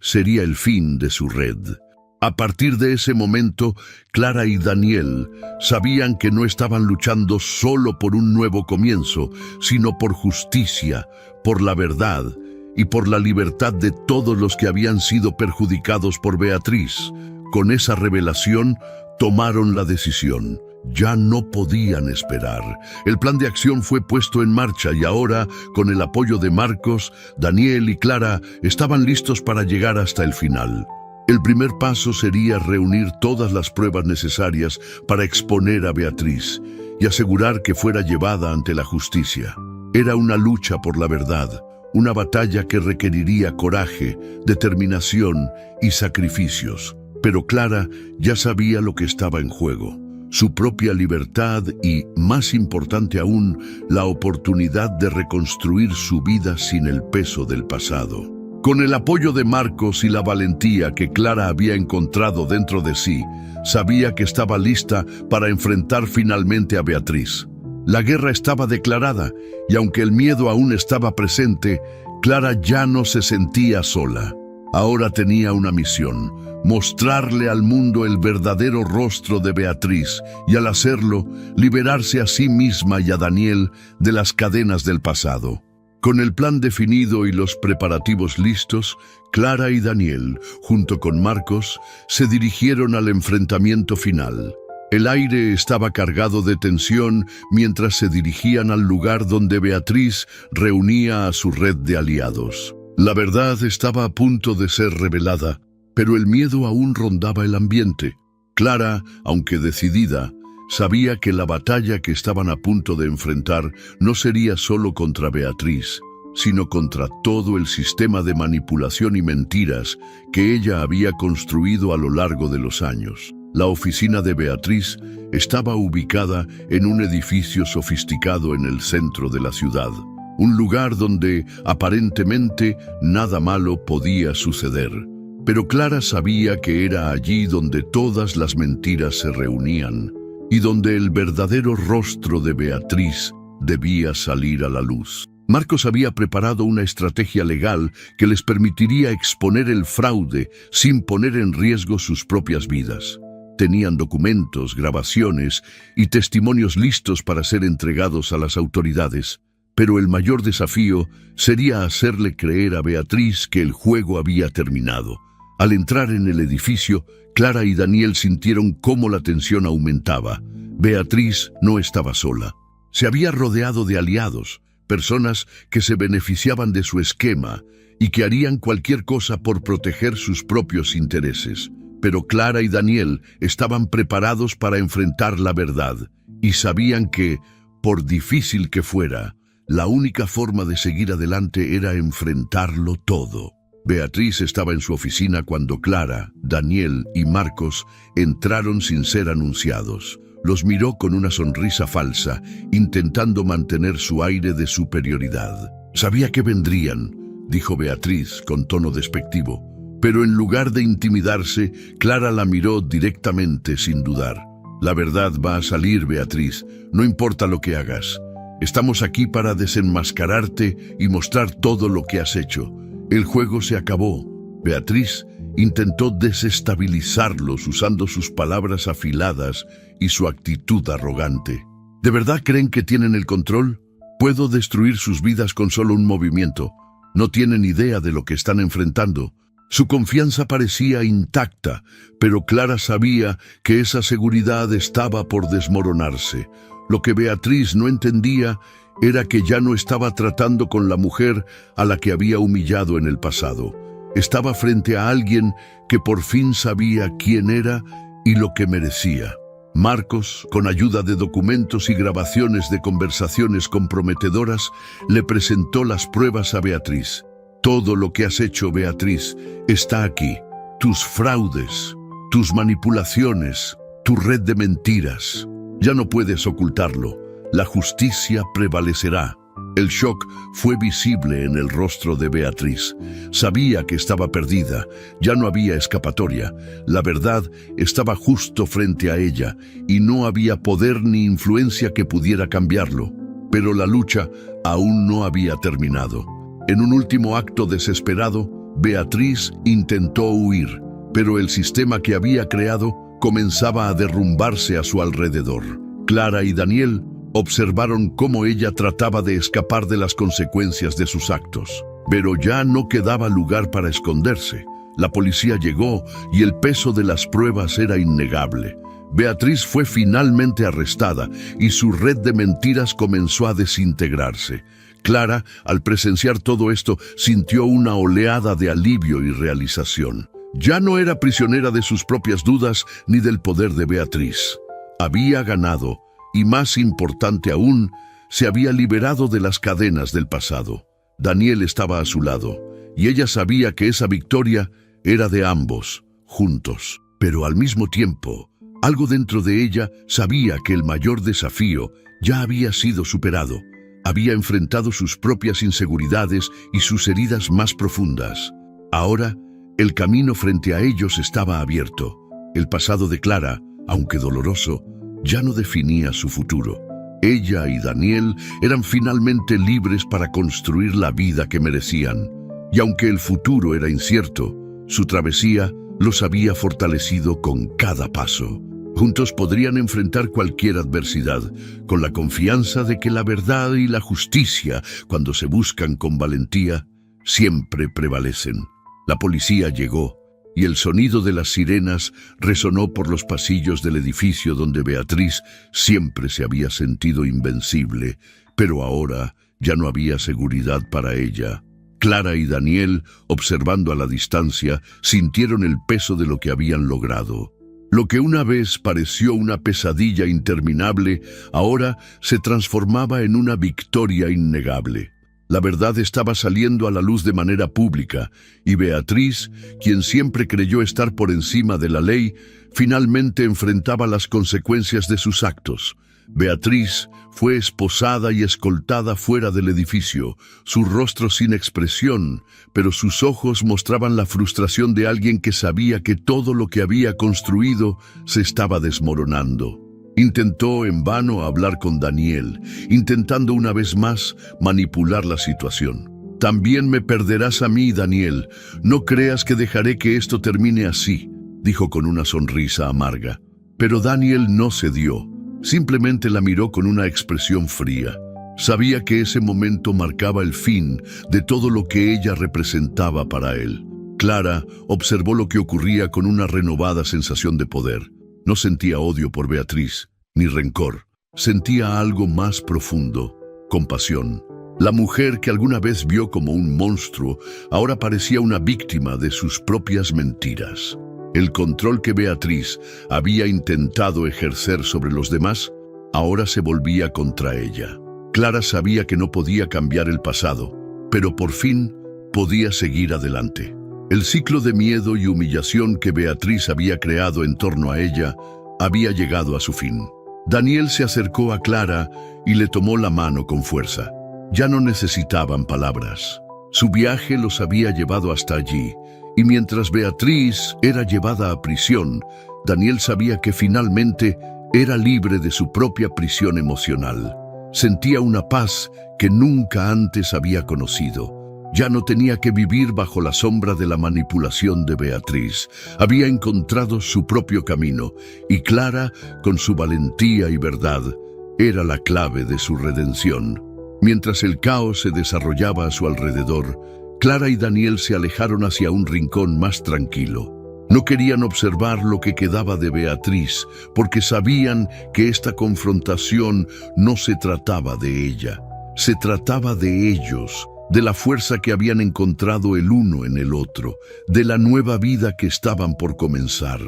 sería el fin de su red. A partir de ese momento, Clara y Daniel sabían que no estaban luchando solo por un nuevo comienzo, sino por justicia, por la verdad y por la libertad de todos los que habían sido perjudicados por Beatriz. Con esa revelación, tomaron la decisión. Ya no podían esperar. El plan de acción fue puesto en marcha y ahora, con el apoyo de Marcos, Daniel y Clara estaban listos para llegar hasta el final. El primer paso sería reunir todas las pruebas necesarias para exponer a Beatriz y asegurar que fuera llevada ante la justicia. Era una lucha por la verdad, una batalla que requeriría coraje, determinación y sacrificios. Pero Clara ya sabía lo que estaba en juego. Su propia libertad y, más importante aún, la oportunidad de reconstruir su vida sin el peso del pasado. Con el apoyo de Marcos y la valentía que Clara había encontrado dentro de sí, sabía que estaba lista para enfrentar finalmente a Beatriz. La guerra estaba declarada, y aunque el miedo aún estaba presente, Clara ya no se sentía sola. Ahora tenía una misión: mostrarle al mundo el verdadero rostro de Beatriz y, al hacerlo, liberarse a sí misma y a Daniel de las cadenas del pasado. Con el plan definido y los preparativos listos, Clara y Daniel, junto con Marcos, se dirigieron al enfrentamiento final. El aire estaba cargado de tensión mientras se dirigían al lugar donde Beatriz reunía a su red de aliados. La verdad estaba a punto de ser revelada, pero el miedo aún rondaba el ambiente. Clara, aunque decidida, sabía que la batalla que estaban a punto de enfrentar no sería solo contra Beatriz, sino contra todo el sistema de manipulación y mentiras que ella había construido a lo largo de los años. La oficina de Beatriz estaba ubicada en un edificio sofisticado en el centro de la ciudad, un lugar donde, aparentemente, nada malo podía suceder. Pero Clara sabía que era allí donde todas las mentiras se reunían y donde el verdadero rostro de Beatriz debía salir a la luz. Marcos había preparado una estrategia legal que les permitiría exponer el fraude sin poner en riesgo sus propias vidas. Tenían documentos, grabaciones y testimonios listos para ser entregados a las autoridades. Pero el mayor desafío sería hacerle creer a Beatriz que el juego había terminado. Al entrar en el edificio, Clara y Daniel sintieron cómo la tensión aumentaba. Beatriz no estaba sola. Se había rodeado de aliados, personas que se beneficiaban de su esquema y que harían cualquier cosa por proteger sus propios intereses. Pero Clara y Daniel estaban preparados para enfrentar la verdad y sabían que, por difícil que fuera, la única forma de seguir adelante era enfrentarlo todo. Beatriz estaba en su oficina cuando Clara, Daniel y Marcos entraron sin ser anunciados. Los miró con una sonrisa falsa, intentando mantener su aire de superioridad. «Sabía que vendrían», dijo Beatriz con tono despectivo. Pero en lugar de intimidarse, Clara la miró directamente sin dudar. «La verdad va a salir, Beatriz, no importa lo que hagas. Estamos aquí para desenmascararte y mostrar todo lo que has hecho. El juego se acabó». Beatriz intentó desestabilizarlos usando sus palabras afiladas y su actitud arrogante. ¿De verdad creen que tienen el control? Puedo destruir sus vidas con solo un movimiento. No tienen idea de lo que están enfrentando. Su confianza parecía intacta, pero Clara sabía que esa seguridad estaba por desmoronarse. Lo que Beatriz no entendía era que ya no estaba tratando con la mujer a la que había humillado en el pasado. Estaba frente a alguien que por fin sabía quién era y lo que merecía. Marcos, con ayuda de documentos y grabaciones de conversaciones comprometedoras, le presentó las pruebas a Beatriz. Todo lo que has hecho, Beatriz, está aquí. Tus fraudes, tus manipulaciones, tu red de mentiras. Ya no puedes ocultarlo. La justicia prevalecerá. El shock fue visible en el rostro de Beatriz. Sabía que estaba perdida, ya no había escapatoria. La verdad estaba justo frente a ella y no había poder ni influencia que pudiera cambiarlo. Pero la lucha aún no había terminado. En un último acto desesperado, Beatriz intentó huir, pero el sistema que había creado comenzaba a derrumbarse a su alrededor. Clara y Daniel observaron cómo ella trataba de escapar de las consecuencias de sus actos. Pero ya no quedaba lugar para esconderse. La policía llegó y el peso de las pruebas era innegable. Beatriz fue finalmente arrestada y su red de mentiras comenzó a desintegrarse. Clara, al presenciar todo esto, sintió una oleada de alivio y realización. Ya no era prisionera de sus propias dudas ni del poder de Beatriz. Había ganado. Y más importante aún, se había liberado de las cadenas del pasado. Daniel estaba a su lado, y ella sabía que esa victoria era de ambos, juntos. Pero al mismo tiempo, algo dentro de ella sabía que el mayor desafío ya había sido superado. Había enfrentado sus propias inseguridades y sus heridas más profundas. Ahora, el camino frente a ellos estaba abierto. El pasado de Clara, aunque doloroso, ya no definía su futuro. Ella y Daniel eran finalmente libres para construir la vida que merecían. Y aunque el futuro era incierto, su travesía los había fortalecido con cada paso. Juntos podrían enfrentar cualquier adversidad, con la confianza de que la verdad y la justicia, cuando se buscan con valentía, siempre prevalecen. La policía llegó, y el sonido de las sirenas resonó por los pasillos del edificio donde Beatriz siempre se había sentido invencible, pero ahora ya no había seguridad para ella. Clara y Daniel, observando a la distancia, sintieron el peso de lo que habían logrado. Lo que una vez pareció una pesadilla interminable, ahora se transformaba en una victoria innegable. La verdad estaba saliendo a la luz de manera pública, y Beatriz, quien siempre creyó estar por encima de la ley, finalmente enfrentaba las consecuencias de sus actos. Beatriz fue esposada y escoltada fuera del edificio, su rostro sin expresión, pero sus ojos mostraban la frustración de alguien que sabía que todo lo que había construido se estaba desmoronando. Intentó en vano hablar con Daniel, intentando una vez más manipular la situación. «También me perderás a mí, Daniel. No creas que dejaré que esto termine así», dijo con una sonrisa amarga. Pero Daniel no cedió. Simplemente la miró con una expresión fría. Sabía que ese momento marcaba el fin de todo lo que ella representaba para él. Clara observó lo que ocurría con una renovada sensación de poder. No sentía odio por Beatriz, ni rencor. Sentía algo más profundo, compasión. La mujer que alguna vez vio como un monstruo, ahora parecía una víctima de sus propias mentiras. El control que Beatriz había intentado ejercer sobre los demás, ahora se volvía contra ella. Clara sabía que no podía cambiar el pasado, pero por fin podía seguir adelante. El ciclo de miedo y humillación que Beatriz había creado en torno a ella había llegado a su fin. Daniel se acercó a Clara y le tomó la mano con fuerza. Ya no necesitaban palabras. Su viaje los había llevado hasta allí, y mientras Beatriz era llevada a prisión, Daniel sabía que finalmente era libre de su propia prisión emocional. Sentía una paz que nunca antes había conocido. Ya no tenía que vivir bajo la sombra de la manipulación de Beatriz. Había encontrado su propio camino, y Clara, con su valentía y verdad, era la clave de su redención. Mientras el caos se desarrollaba a su alrededor, Clara y Daniel se alejaron hacia un rincón más tranquilo. No querían observar lo que quedaba de Beatriz, porque sabían que esta confrontación no se trataba de ella. Se trataba de ellos, de la fuerza que habían encontrado el uno en el otro, de la nueva vida que estaban por comenzar.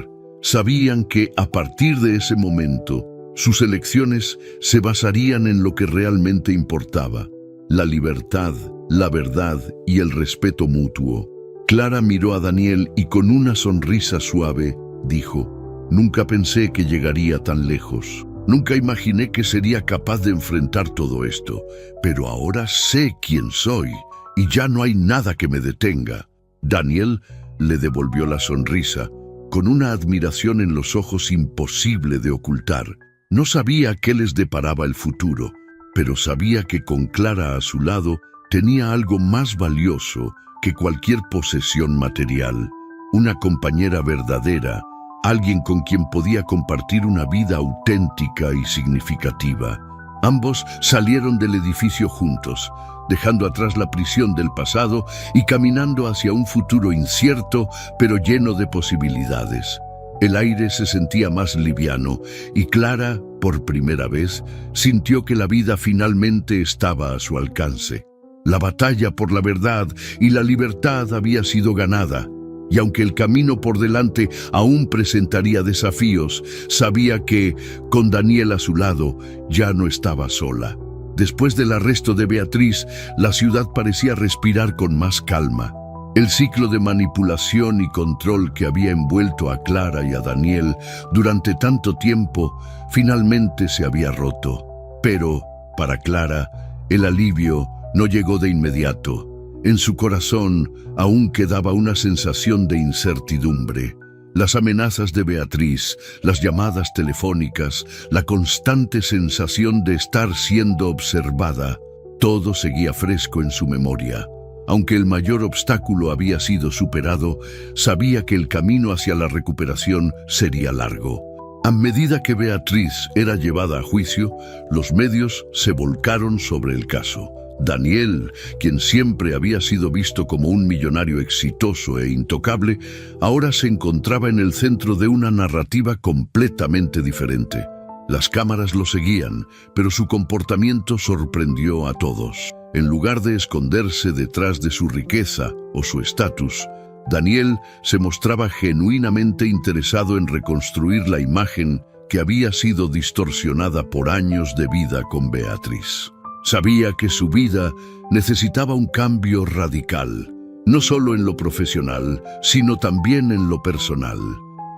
Sabían que a partir de ese momento, sus elecciones se basarían en lo que realmente importaba: la libertad, la verdad y el respeto mutuo. Clara miró a Daniel y con una sonrisa suave dijo: «Nunca pensé que llegaría tan lejos. Nunca imaginé que sería capaz de enfrentar todo esto, pero ahora sé quién soy y ya no hay nada que me detenga». Daniel le devolvió la sonrisa, con una admiración en los ojos imposible de ocultar. No sabía qué les deparaba el futuro, pero sabía que con Clara a su lado tenía algo más valioso que cualquier posesión material: una compañera verdadera, alguien con quien podía compartir una vida auténtica y significativa. Ambos salieron del edificio juntos, dejando atrás la prisión del pasado y caminando hacia un futuro incierto, pero lleno de posibilidades. El aire se sentía más liviano y Clara, por primera vez, sintió que la vida finalmente estaba a su alcance. La batalla por la verdad y la libertad había sido ganada, y aunque el camino por delante aún presentaría desafíos, sabía que, con Daniel a su lado, ya no estaba sola. Después del arresto de Beatriz, la ciudad parecía respirar con más calma. El ciclo de manipulación y control que había envuelto a Clara y a Daniel durante tanto tiempo, finalmente se había roto. Pero, para Clara, el alivio no llegó de inmediato. En su corazón aún quedaba una sensación de incertidumbre. Las amenazas de Beatriz, las llamadas telefónicas, la constante sensación de estar siendo observada, todo seguía fresco en su memoria. Aunque el mayor obstáculo había sido superado, sabía que el camino hacia la recuperación sería largo. A medida que Beatriz era llevada a juicio, los medios se volcaron sobre el caso. Daniel, quien siempre había sido visto como un millonario exitoso e intocable, ahora se encontraba en el centro de una narrativa completamente diferente. Las cámaras lo seguían, pero su comportamiento sorprendió a todos. En lugar de esconderse detrás de su riqueza o su estatus, Daniel se mostraba genuinamente interesado en reconstruir la imagen que había sido distorsionada por años de vida con Beatriz. Sabía que su vida necesitaba un cambio radical, no solo en lo profesional, sino también en lo personal.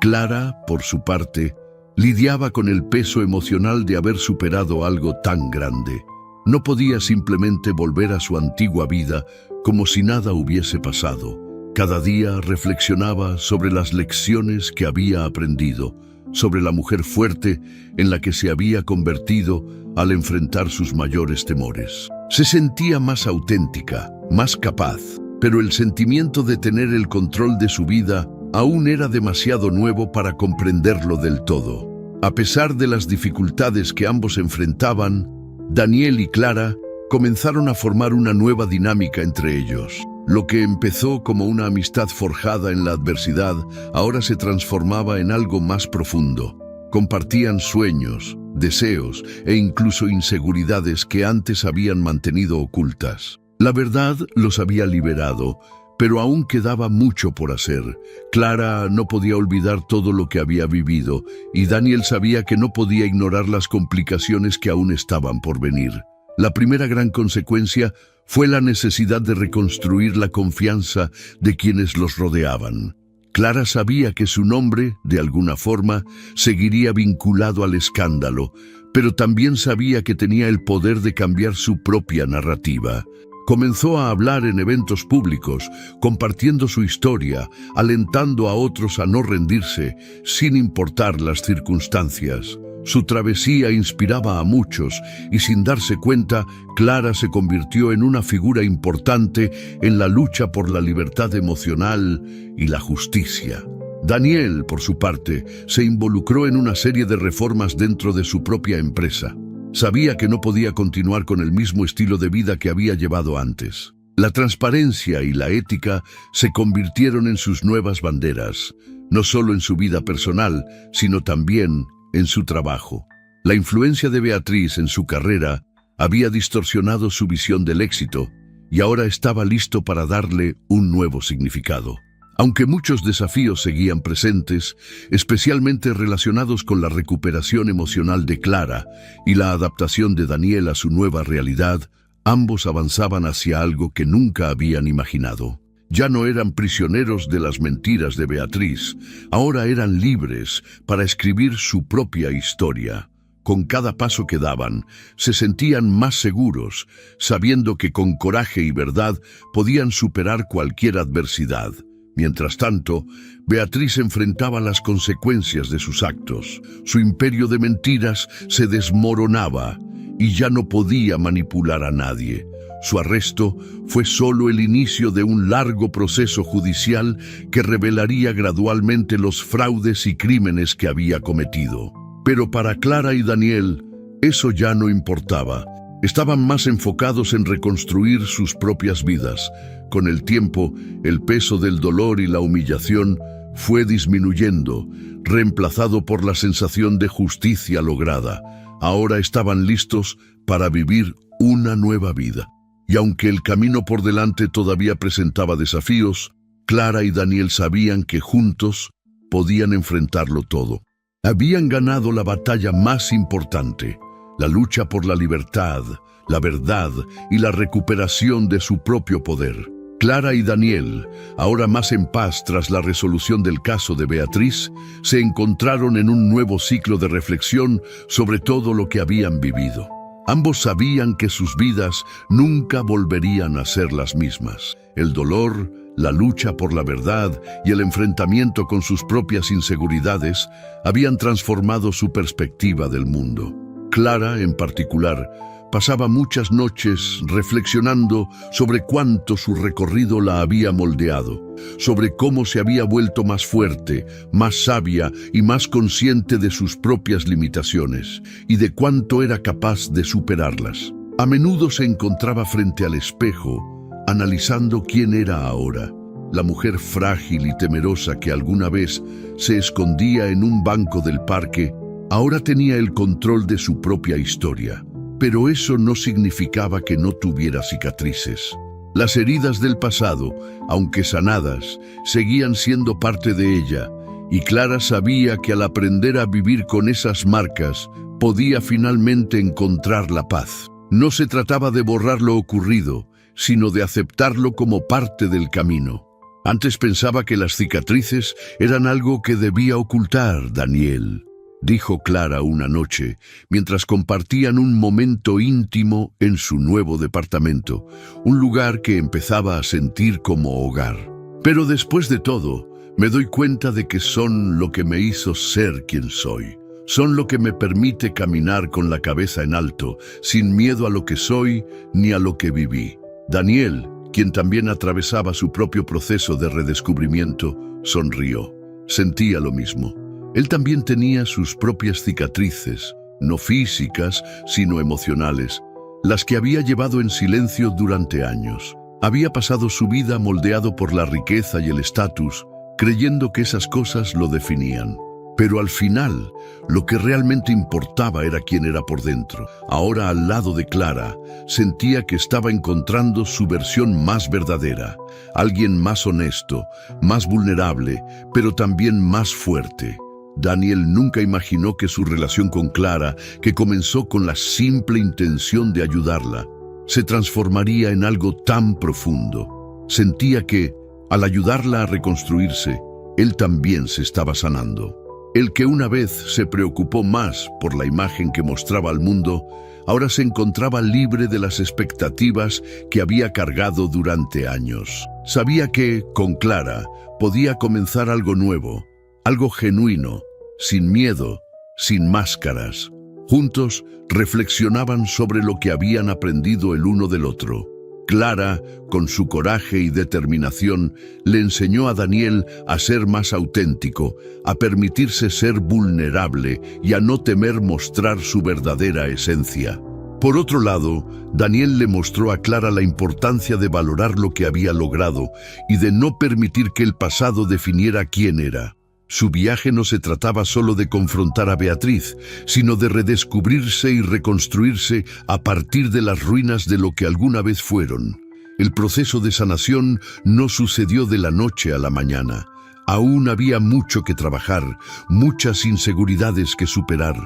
Clara, por su parte, lidiaba con el peso emocional de haber superado algo tan grande. No podía simplemente volver a su antigua vida como si nada hubiese pasado. Cada día reflexionaba sobre las lecciones que había aprendido, sobre la mujer fuerte en la que se había convertido al enfrentar sus mayores temores. Se sentía más auténtica, más capaz, pero el sentimiento de tener el control de su vida aún era demasiado nuevo para comprenderlo del todo. A pesar de las dificultades que ambos enfrentaban, Daniel y Clara comenzaron a formar una nueva dinámica entre ellos. Lo que empezó como una amistad forjada en la adversidad, ahora se transformaba en algo más profundo. Compartían sueños, deseos e incluso inseguridades que antes habían mantenido ocultas. La verdad los había liberado, pero aún quedaba mucho por hacer. Clara no podía olvidar todo lo que había vivido, y Daniel sabía que no podía ignorar las complicaciones que aún estaban por venir. La primera gran consecuencia fue la necesidad de reconstruir la confianza de quienes los rodeaban. Clara sabía que su nombre, de alguna forma, seguiría vinculado al escándalo, pero también sabía que tenía el poder de cambiar su propia narrativa. Comenzó a hablar en eventos públicos, compartiendo su historia, alentando a otros a no rendirse, sin importar las circunstancias. Su travesía inspiraba a muchos y sin darse cuenta, Clara se convirtió en una figura importante en la lucha por la libertad emocional y la justicia. Daniel, por su parte, se involucró en una serie de reformas dentro de su propia empresa. Sabía que no podía continuar con el mismo estilo de vida que había llevado antes. La transparencia y la ética se convirtieron en sus nuevas banderas, no solo en su vida personal, sino también en su trabajo. La influencia de Beatriz en su carrera había distorsionado su visión del éxito y ahora estaba listo para darle un nuevo significado. Aunque muchos desafíos seguían presentes, especialmente relacionados con la recuperación emocional de Clara y la adaptación de Daniel a su nueva realidad, ambos avanzaban hacia algo que nunca habían imaginado. Ya no eran prisioneros de las mentiras de Beatriz, ahora eran libres para escribir su propia historia. Con cada paso que daban, se sentían más seguros, sabiendo que con coraje y verdad podían superar cualquier adversidad. Mientras tanto, Beatriz enfrentaba las consecuencias de sus actos. Su imperio de mentiras se desmoronaba y ya no podía manipular a nadie. Su arresto fue solo el inicio de un largo proceso judicial que revelaría gradualmente los fraudes y crímenes que había cometido. Pero para Clara y Daniel, eso ya no importaba. Estaban más enfocados en reconstruir sus propias vidas. Con el tiempo, el peso del dolor y la humillación fue disminuyendo, reemplazado por la sensación de justicia lograda. Ahora estaban listos para vivir una nueva vida. Y aunque el camino por delante todavía presentaba desafíos, Clara y Daniel sabían que juntos podían enfrentarlo todo. Habían ganado la batalla más importante, la lucha por la libertad, la verdad y la recuperación de su propio poder. Clara y Daniel, ahora más en paz tras la resolución del caso de Beatriz, se encontraron en un nuevo ciclo de reflexión sobre todo lo que habían vivido. Ambos sabían que sus vidas nunca volverían a ser las mismas. El dolor, la lucha por la verdad y el enfrentamiento con sus propias inseguridades habían transformado su perspectiva del mundo. Clara, en particular, pasaba muchas noches reflexionando sobre cuánto su recorrido la había moldeado, sobre cómo se había vuelto más fuerte, más sabia y más consciente de sus propias limitaciones y de cuánto era capaz de superarlas. A menudo se encontraba frente al espejo, analizando quién era ahora. La mujer frágil y temerosa que alguna vez se escondía en un banco del parque, ahora tenía el control de su propia historia. Pero eso no significaba que no tuviera cicatrices. Las heridas del pasado, aunque sanadas, seguían siendo parte de ella, y Clara sabía que al aprender a vivir con esas marcas, podía finalmente encontrar la paz. No se trataba de borrar lo ocurrido, sino de aceptarlo como parte del camino. Antes pensaba que las cicatrices eran algo que debía ocultar, Daniel, dijo Clara una noche, mientras compartían un momento íntimo en su nuevo departamento, un lugar que empezaba a sentir como hogar. Pero después de todo, me doy cuenta de que son lo que me hizo ser quien soy. Son lo que me permite caminar con la cabeza en alto, sin miedo a lo que soy ni a lo que viví. Daniel, quien también atravesaba su propio proceso de redescubrimiento, sonrió. Sentía lo mismo. Él también tenía sus propias cicatrices, no físicas, sino emocionales, las que había llevado en silencio durante años. Había pasado su vida moldeado por la riqueza y el estatus, creyendo que esas cosas lo definían. Pero al final, lo que realmente importaba era quién era por dentro. Ahora, al lado de Clara, sentía que estaba encontrando su versión más verdadera, alguien más honesto, más vulnerable, pero también más fuerte. Daniel nunca imaginó que su relación con Clara, que comenzó con la simple intención de ayudarla, se transformaría en algo tan profundo. Sentía que, al ayudarla a reconstruirse, él también se estaba sanando. El que una vez se preocupó más por la imagen que mostraba al mundo, ahora se encontraba libre de las expectativas que había cargado durante años. Sabía que, con Clara, podía comenzar algo nuevo, algo genuino, sin miedo, sin máscaras. Juntos reflexionaban sobre lo que habían aprendido el uno del otro. Clara, con su coraje y determinación, le enseñó a Daniel a ser más auténtico, a permitirse ser vulnerable y a no temer mostrar su verdadera esencia. Por otro lado, Daniel le mostró a Clara la importancia de valorar lo que había logrado y de no permitir que el pasado definiera quién era. Su viaje no se trataba solo de confrontar a Beatriz, sino de redescubrirse y reconstruirse a partir de las ruinas de lo que alguna vez fueron. El proceso de sanación no sucedió de la noche a la mañana. Aún había mucho que trabajar, muchas inseguridades que superar,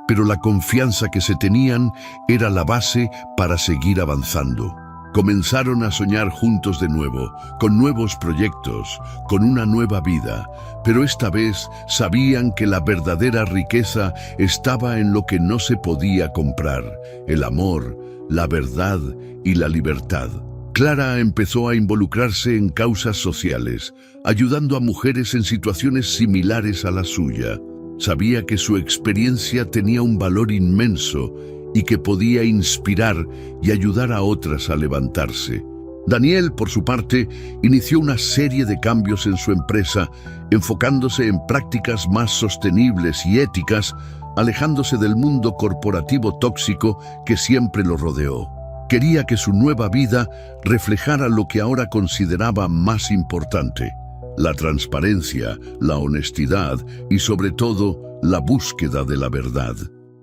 pero la confianza que se tenían era la base para seguir avanzando. Comenzaron a soñar juntos de nuevo, con nuevos proyectos, con una nueva vida, pero esta vez sabían que la verdadera riqueza estaba en lo que no se podía comprar: el amor, la verdad y la libertad. Clara empezó a involucrarse en causas sociales, ayudando a mujeres en situaciones similares a la suya. Sabía que su experiencia tenía un valor inmenso y que podía inspirar y ayudar a otras a levantarse. Daniel, por su parte, inició una serie de cambios en su empresa, enfocándose en prácticas más sostenibles y éticas, alejándose del mundo corporativo tóxico que siempre lo rodeó. Quería que su nueva vida reflejara lo que ahora consideraba más importante: la transparencia, la honestidad y, sobre todo, la búsqueda de la verdad.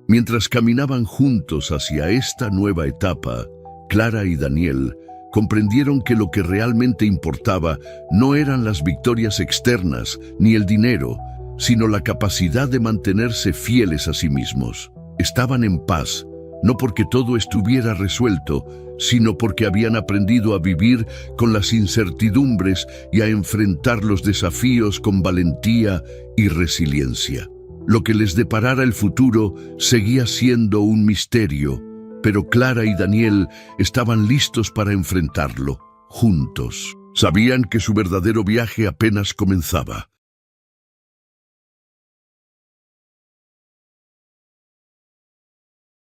Mientras caminaban juntos hacia esta nueva etapa, Clara y Daniel comprendieron que lo que realmente importaba no eran las victorias externas ni el dinero, sino la capacidad de mantenerse fieles a sí mismos. Estaban en paz, no porque todo estuviera resuelto, sino porque habían aprendido a vivir con las incertidumbres y a enfrentar los desafíos con valentía y resiliencia. Lo que les deparara el futuro seguía siendo un misterio, pero Clara y Daniel estaban listos para enfrentarlo, juntos. Sabían que su verdadero viaje apenas comenzaba.